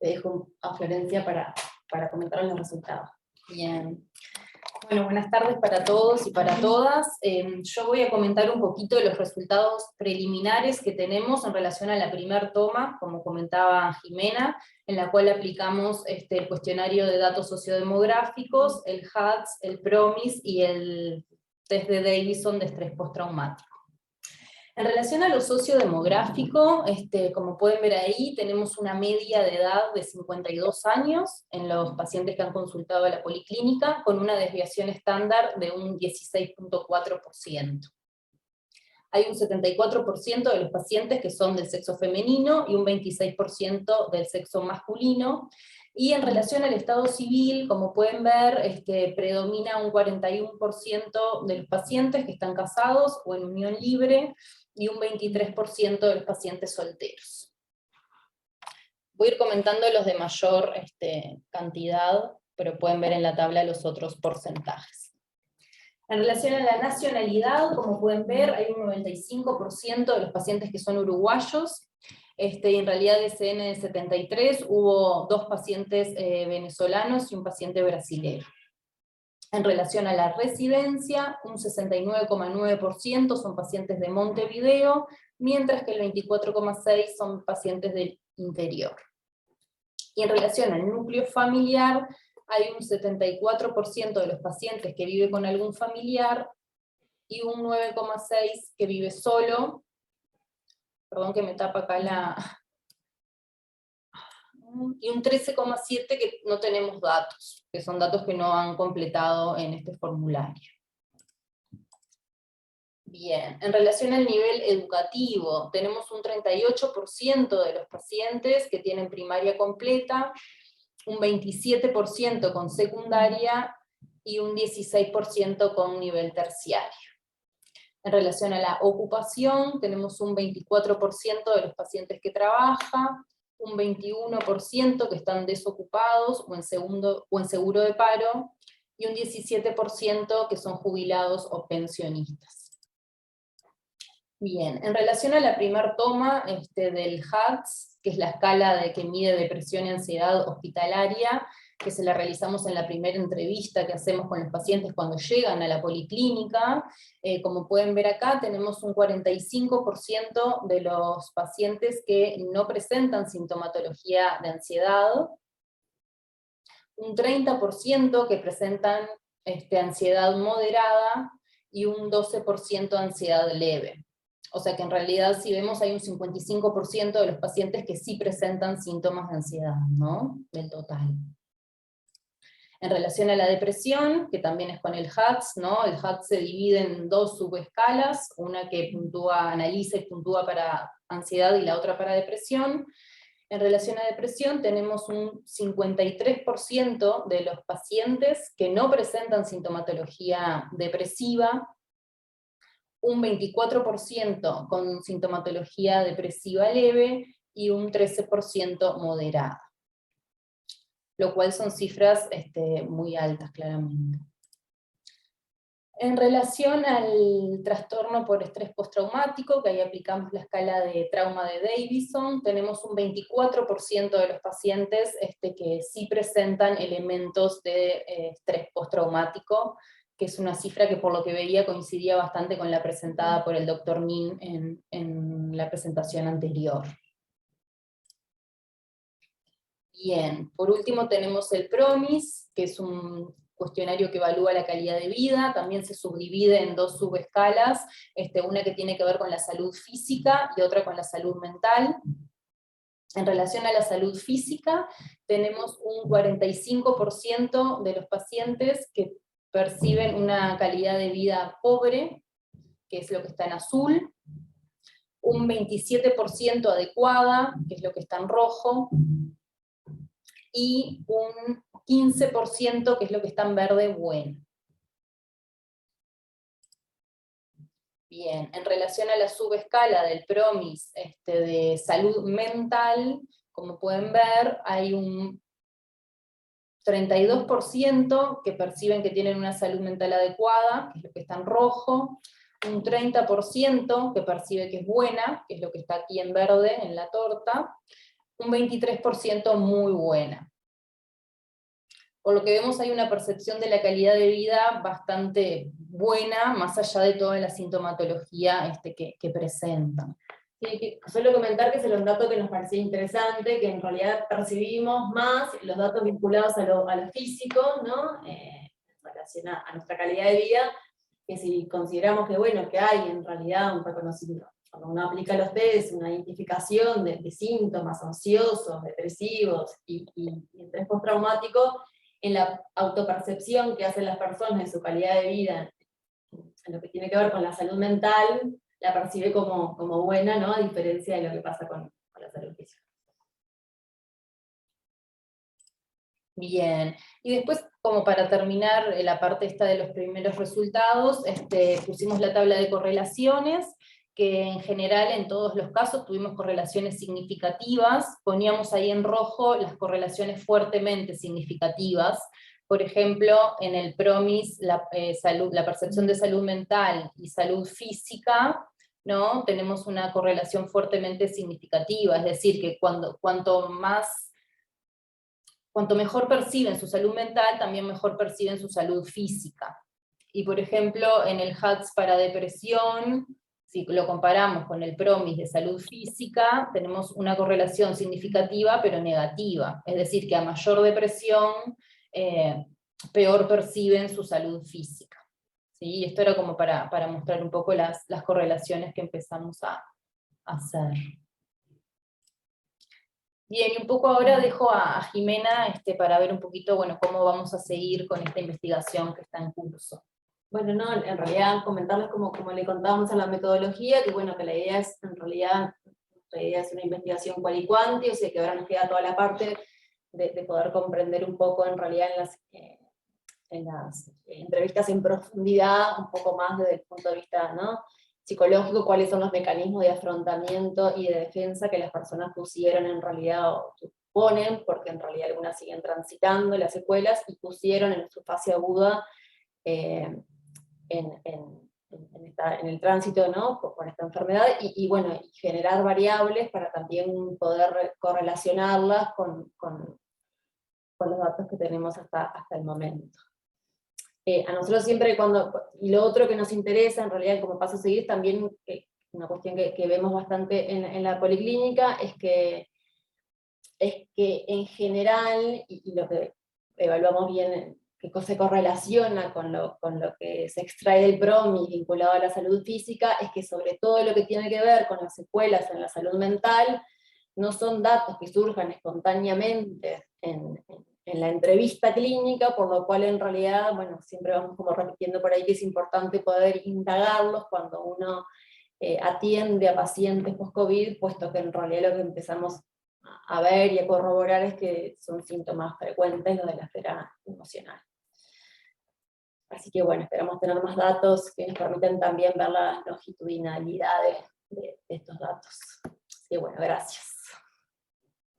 Le dejo a Florencia para comentar los resultados. Bien. Bueno, buenas tardes para todos y para todas. Yo voy a comentar un poquito de los resultados preliminares que tenemos en relación a la primera toma, como comentaba Jimena, en la cual aplicamos el cuestionario de datos sociodemográficos, el HADS, el PROMIS y el test de Davison de estrés postraumático. En relación a lo sociodemográfico, como pueden ver ahí, tenemos una media de edad de 52 años en los pacientes que han consultado a la policlínica, con una desviación estándar de un 16.4%. Hay un 74% de los pacientes que son del sexo femenino y un 26% del sexo masculino. Y en relación al estado civil, como pueden ver, predomina un 41% de los pacientes que están casados o en unión libre, y un 23% de los pacientes solteros. Voy a ir comentando los de mayor cantidad, pero pueden ver en la tabla los otros porcentajes. En relación a la nacionalidad, como pueden ver, hay un 95% de los pacientes que son uruguayos, y en realidad de ese N de 73 hubo 2 pacientes venezolanos y un paciente brasilero. En relación a la residencia, un 69,9% son pacientes de Montevideo, mientras que el 24,6% son pacientes del interior. Y en relación al núcleo familiar, hay un 74% de los pacientes que vive con algún familiar, y un 9,6% que vive solo. Perdón que me tapa acá y un 13,7% que no tenemos datos, que son datos que no han completado en este formulario. Bien, en relación al nivel educativo, tenemos un 38% de los pacientes que tienen primaria completa, un 27% con secundaria, y un 16% con nivel terciario. En relación a la ocupación, tenemos un 24% de los pacientes que trabaja, un 21% que están desocupados o en seguro de paro, y un 17% que son jubilados o pensionistas. Bien, en relación a la primera toma del HADS, que es la escala que mide depresión y ansiedad hospitalaria, que se la realizamos en la primera entrevista que hacemos con los pacientes cuando llegan a la policlínica, como pueden ver acá, tenemos un 45% de los pacientes que no presentan sintomatología de ansiedad, un 30% que presentan ansiedad moderada, y un 12% de ansiedad leve. O sea que en realidad, si vemos, hay un 55% de los pacientes que sí presentan síntomas de ansiedad, ¿no? Del total. En relación a la depresión, que también es con el HADS, ¿no? El HADS se divide en dos subescalas, una que analiza y puntúa para ansiedad y la otra para depresión. En relación a depresión, tenemos un 53% de los pacientes que no presentan sintomatología depresiva, un 24% con sintomatología depresiva leve, y un 13% moderada. Lo cual son cifras muy altas, claramente. En relación al trastorno por estrés postraumático, que ahí aplicamos la escala de trauma de Davison, tenemos un 24% de los pacientes que sí presentan elementos de estrés postraumático, que es una cifra que por lo que veía coincidía bastante con la presentada por el Dr. Min en la presentación anterior. Bien, por último tenemos el PROMIS, que es un cuestionario que evalúa la calidad de vida, también se subdivide en dos subescalas, una que tiene que ver con la salud física y otra con la salud mental. En relación a la salud física, tenemos un 45% de los pacientes que perciben una calidad de vida pobre, que es lo que está en azul, un 27% adecuada, que es lo que está en rojo, y un 15% que es lo que está en verde bueno. Bien, en relación a la subescala del PROMIS de salud mental, como pueden ver, hay un 32% que perciben que tienen una salud mental adecuada, que es lo que está en rojo, un 30% que percibe que es buena, que es lo que está aquí en verde en la torta, un 23% muy buena. Por lo que vemos hay una percepción de la calidad de vida bastante buena, más allá de toda la sintomatología que presentan. Sí, solo comentar que es un dato que nos parecía interesante, que en realidad percibimos más los datos vinculados a lo físico, ¿no? En relación a nuestra calidad de vida, que si consideramos que, bueno, que hay en realidad un reconocimiento, cuando uno aplica los test, una identificación de síntomas ansiosos, depresivos y estrés postraumático, en la autopercepción que hacen las personas de su calidad de vida, en lo que tiene que ver con la salud mental, la percibe como buena, ¿no? A diferencia de lo que pasa con la salud física. Bien, y después, como para terminar la parte esta de los primeros resultados, pusimos la tabla de correlaciones, que en general en todos los casos tuvimos correlaciones significativas, poníamos ahí en rojo las correlaciones fuertemente significativas. Por ejemplo, en el PROMIS, la percepción de salud mental y salud física, ¿no? Tenemos una correlación fuertemente significativa, es decir, que cuanto mejor perciben su salud mental, también mejor perciben su salud física. Y por ejemplo, en el HADS para depresión, si lo comparamos con el PROMIS de salud física, tenemos una correlación significativa pero negativa, es decir, que a mayor depresión, peor perciben su salud física. ¿Sí? Y esto era como para mostrar un poco las correlaciones que empezamos a hacer. Bien, y un poco ahora dejo a Jimena para ver un poquito, bueno, cómo vamos a seguir con esta investigación que está en curso. Bueno, no, en realidad comentarles como le contábamos a la metodología, que bueno, que la idea es, en realidad, una investigación cual y cuanti, o sea que ahora nos queda toda la parte de poder comprender un poco en realidad en las entrevistas en profundidad, un poco más desde el punto de vista, ¿no? psicológico, cuáles son los mecanismos de afrontamiento y de defensa que las personas pusieron en realidad, o suponen, porque en realidad algunas siguen transitando las secuelas, y pusieron en su fase aguda en el tránsito, ¿no? con esta enfermedad, y bueno, y generar variables para también poder correlacionarlas con los datos que tenemos hasta el momento. A nosotros siempre y lo otro que nos interesa, en realidad como paso a seguir, también una cuestión que vemos bastante en la policlínica, es que en general, y lo que evaluamos bien, que se correlaciona con lo que se extrae del PROMIS vinculado a la salud física, es que sobre todo lo que tiene que ver con las secuelas en la salud mental, no son datos que surjan espontáneamente en la entrevista clínica, por lo cual en realidad, bueno, siempre vamos como repitiendo por ahí que es importante poder indagarlos cuando uno atiende a pacientes post-COVID, puesto que en realidad lo que empezamos a ver y a corroborar es que son síntomas frecuentes los de la esfera emocional. Así que bueno, esperamos tener más datos que nos permitan también ver la longitudinalidad de estos datos. Así que bueno, gracias.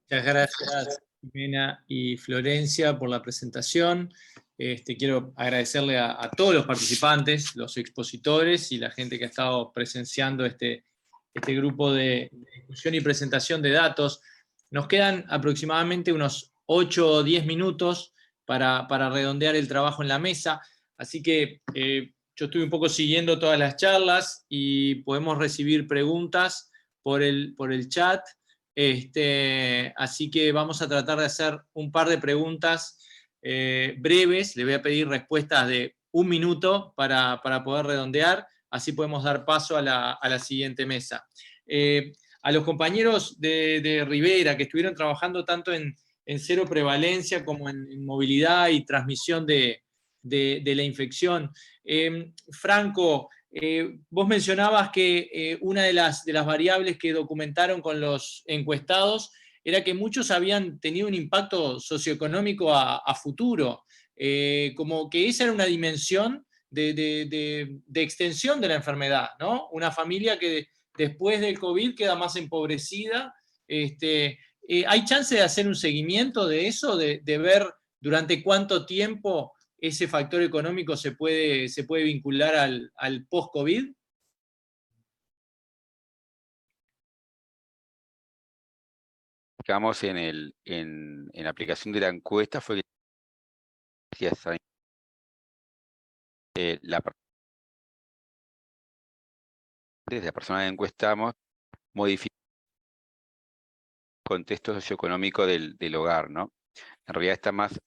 Muchas gracias, Jimena y Florencia, por la presentación. Quiero agradecerle a todos los participantes, los expositores y la gente que ha estado presenciando este grupo de discusión y presentación de datos. Nos quedan aproximadamente unos 8 o 10 minutos para redondear el trabajo en la mesa, así que yo estuve un poco siguiendo todas las charlas y podemos recibir preguntas por el chat. Así que vamos a tratar de hacer un par de preguntas breves. Le voy a pedir respuestas de 1 minuto para poder redondear, así podemos dar paso a la siguiente mesa. A los compañeros de Rivera, que estuvieron trabajando tanto en cero prevalencia como en movilidad y transmisión de la infección. Franco, vos mencionabas que una de las variables que documentaron con los encuestados era que muchos habían tenido un impacto socioeconómico a futuro, como que esa era una dimensión de extensión de la enfermedad, ¿no? Una familia que después del COVID queda más empobrecida. ¿Hay chance de hacer un seguimiento de eso, de ver durante cuánto tiempo ese factor económico se puede vincular al post-COVID? Digamos, en la aplicación de la encuesta fue que desde la persona que encuestamos modifica el contexto socioeconómico del hogar, ¿no? En realidad está más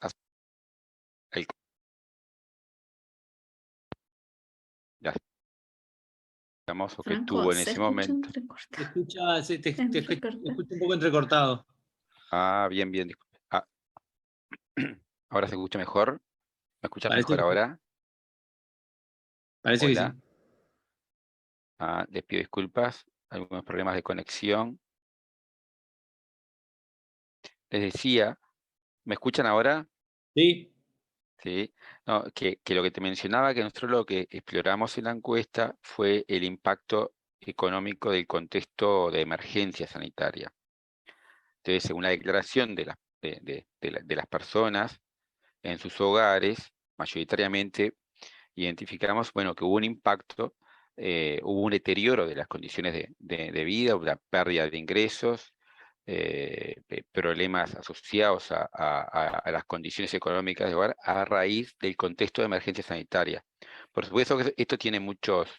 o que tuvo en ese momento. Te escucha un poco entrecortado. Bien, disculpe. ¿Ahora se escucha mejor? ¿Me escuchas mejor ahora? Parece Hola. que sí. Les pido disculpas, algunos problemas de conexión. Les decía, ¿me escuchan ahora? Sí. Sí. No, que lo que te mencionaba, que nosotros lo que exploramos en la encuesta fue el impacto económico del contexto de emergencia sanitaria. Entonces, según la declaración de las personas en sus hogares, mayoritariamente identificamos, bueno, que hubo un impacto, hubo un deterioro de las condiciones de vida, una pérdida de ingresos, problemas asociados a las condiciones económicas de hogar a raíz del contexto de emergencia sanitaria. Por supuesto que esto tiene muchos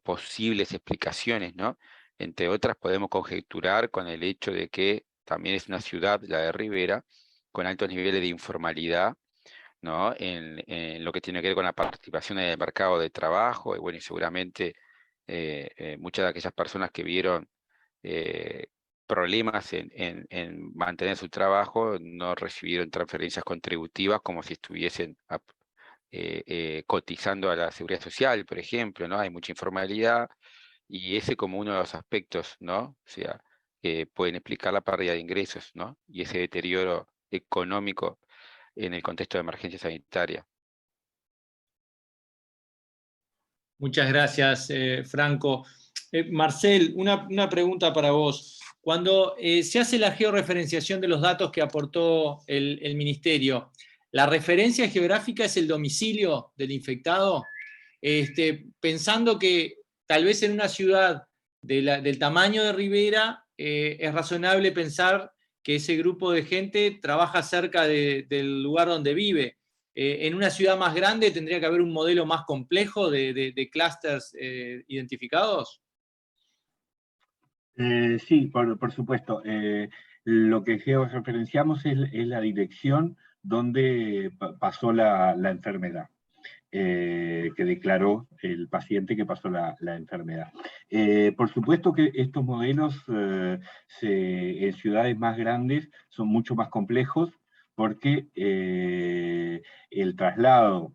posibles explicaciones, ¿no? Entre otras podemos conjeturar con el hecho de que también es una ciudad, la de Rivera, con altos niveles de informalidad, ¿no? En lo que tiene que ver con la participación en el mercado de trabajo, y bueno, y seguramente muchas de aquellas personas que vieron problemas en mantener su trabajo no recibieron transferencias contributivas como si estuviesen cotizando a la seguridad social, por ejemplo, ¿no? Hay mucha informalidad y ese como uno de los aspectos, ¿no? O sea, que pueden explicar la pérdida de ingresos, ¿no? Y ese deterioro económico en el contexto de emergencia sanitaria. Muchas gracias, Franco. Marcel, una pregunta para vos. Cuando se hace la georreferenciación de los datos que aportó el Ministerio, ¿la referencia geográfica es el domicilio del infectado? Pensando que tal vez en una ciudad del tamaño de Rivera, es razonable pensar que ese grupo de gente trabaja cerca del lugar donde vive. En una ciudad más grande tendría que haber un modelo más complejo de clústeres identificados. Sí, por supuesto. Lo que georreferenciamos es la dirección donde pasó la enfermedad, que declaró el paciente que pasó la enfermedad. Por supuesto que estos modelos en ciudades más grandes son mucho más complejos porque el traslado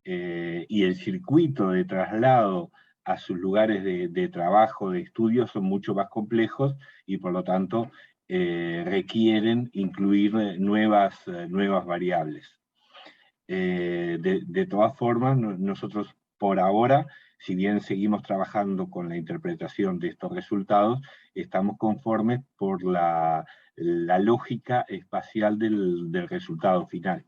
y el circuito de traslado a sus lugares de trabajo, de estudio, son mucho más complejos y por lo tanto requieren incluir nuevas variables. De todas formas, nosotros por ahora, si bien seguimos trabajando con la interpretación de estos resultados, estamos conformes por la lógica espacial del resultado final.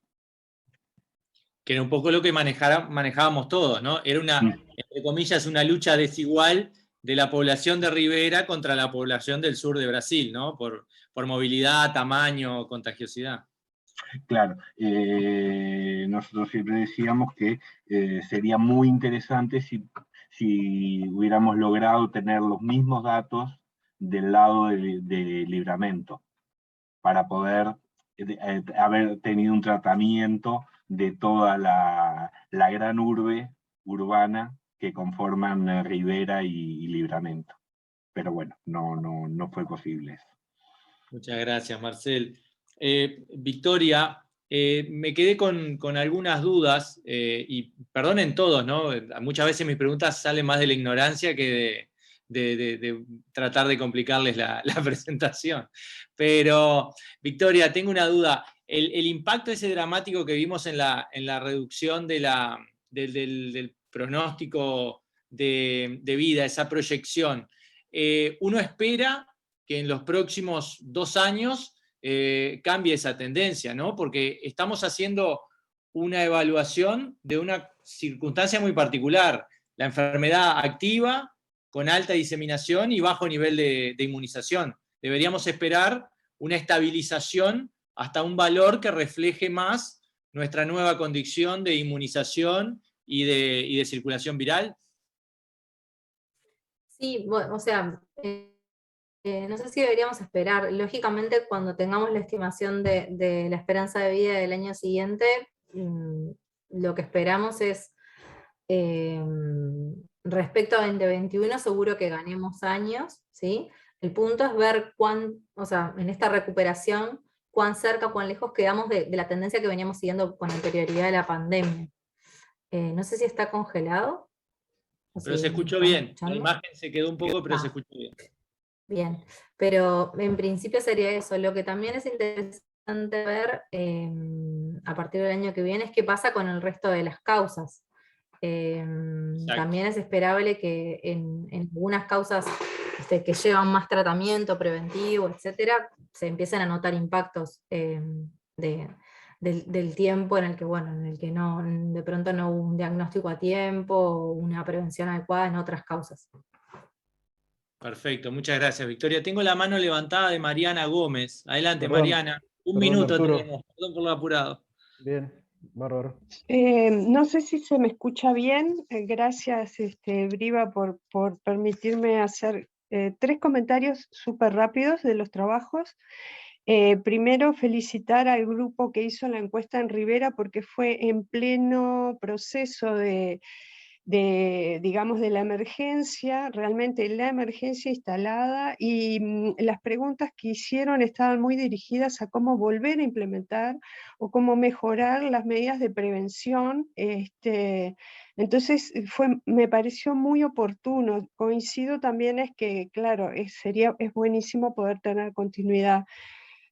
Que era un poco lo que manejábamos todos, ¿no? Era entre comillas, una lucha desigual de la población de Rivera contra la población del sur de Brasil, ¿no? Por movilidad, tamaño, contagiosidad. Claro, nosotros siempre decíamos que sería muy interesante si hubiéramos logrado tener los mismos datos del lado de Livramento, para poder haber tenido un tratamiento de toda la gran urbe urbana que conforman Rivera y Livramento. Pero bueno, no fue posible eso. Muchas gracias, Marcel. Victoria, me quedé con algunas dudas, y perdonen todos, ¿no? Muchas veces mis preguntas salen más de la ignorancia que de tratar de complicarles la presentación. Pero, Victoria, tengo una duda. El impacto ese dramático que vimos en la reducción del pronóstico de vida, esa proyección, uno espera que en los próximos 2 años cambie esa tendencia, ¿no? Porque estamos haciendo una evaluación de una circunstancia muy particular, la enfermedad activa, con alta diseminación y bajo nivel de inmunización. Deberíamos esperar una estabilización hasta un valor que refleje más nuestra nueva condición de inmunización y de circulación viral. Sí, bueno, o sea, no sé si deberíamos esperar. Lógicamente, cuando tengamos la estimación de la esperanza de vida del año siguiente, lo que esperamos es, respecto a 2021, seguro que ganemos años, ¿sí? El punto es ver o sea, en esta recuperación, cuán cerca, cuán lejos quedamos de la tendencia que veníamos siguiendo con anterioridad a la pandemia. No sé si está congelado. Pero se escuchó bien. La imagen se quedó un poco, pero se escuchó bien. Bien, pero en principio sería eso. Lo que también es interesante ver a partir del año que viene es qué pasa con el resto de las causas. También es esperable que en algunas causas que llevan más tratamiento preventivo, etcétera, se empiecen a notar impactos del tiempo en el que, bueno, de pronto no hubo un diagnóstico a tiempo o una prevención adecuada en otras causas. Perfecto, muchas gracias, Victoria. Tengo la mano levantada de Mariana Gómez. Adelante, Perdón, Mariana. Un minuto Arturo. tenemos, perdón por lo apurado. Bien, bárbaro. No sé si se me escucha bien. Gracias, Briva, por permitirme hacer 3 comentarios súper rápidos de los trabajos. Primero, felicitar al grupo que hizo la encuesta en Rivera, porque fue en pleno proceso digamos, de la emergencia, realmente la emergencia instalada, y las preguntas que hicieron estaban muy dirigidas a cómo volver a implementar o cómo mejorar las medidas de prevención. Entonces me pareció muy oportuno. Coincido también es que, claro, es buenísimo poder tener continuidad.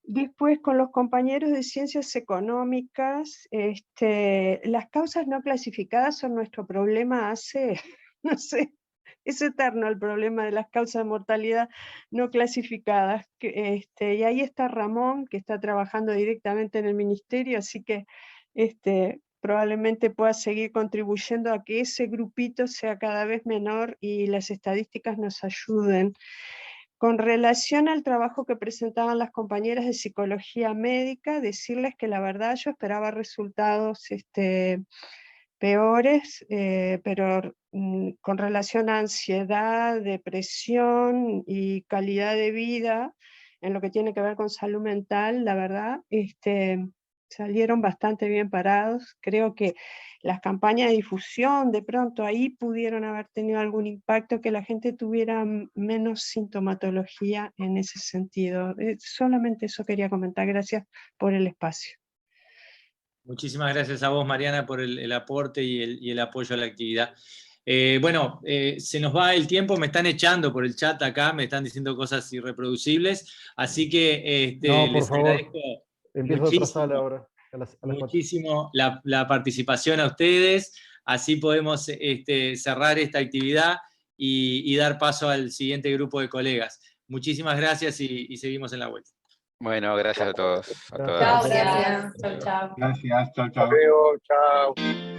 Después, con los compañeros de ciencias económicas, las causas no clasificadas son nuestro problema hace no sé. Es eterno el problema de las causas de mortalidad no clasificadas. Y ahí está Ramón, que está trabajando directamente en el ministerio, así que probablemente pueda seguir contribuyendo a que ese grupito sea cada vez menor y las estadísticas nos ayuden. Con relación al trabajo que presentaban las compañeras de psicología médica, decirles que la verdad yo esperaba resultados peores, pero con relación a ansiedad, depresión y calidad de vida, en lo que tiene que ver con salud mental, la verdad, salieron bastante bien parados. Creo que las campañas de difusión, de pronto ahí pudieron haber tenido algún impacto, que la gente tuviera menos sintomatología en ese sentido. Solamente eso quería comentar. Gracias por el espacio. Muchísimas gracias a vos, Mariana, por el aporte y el apoyo a la actividad. Bueno, se nos va el tiempo, me están echando por el chat acá, me están diciendo cosas irreproducibles, así que No, por les favor. agradezco Empiezo otra sala ahora, a las 4. muchísimo la participación a ustedes, así podemos cerrar esta actividad y dar paso al siguiente grupo de colegas. Muchísimas gracias y seguimos en la vuelta. Bueno, gracias a todos. A Gracias. todas. Chao, gracias. Chao, chao. Gracias, chao, chao. Hasta luego, chao.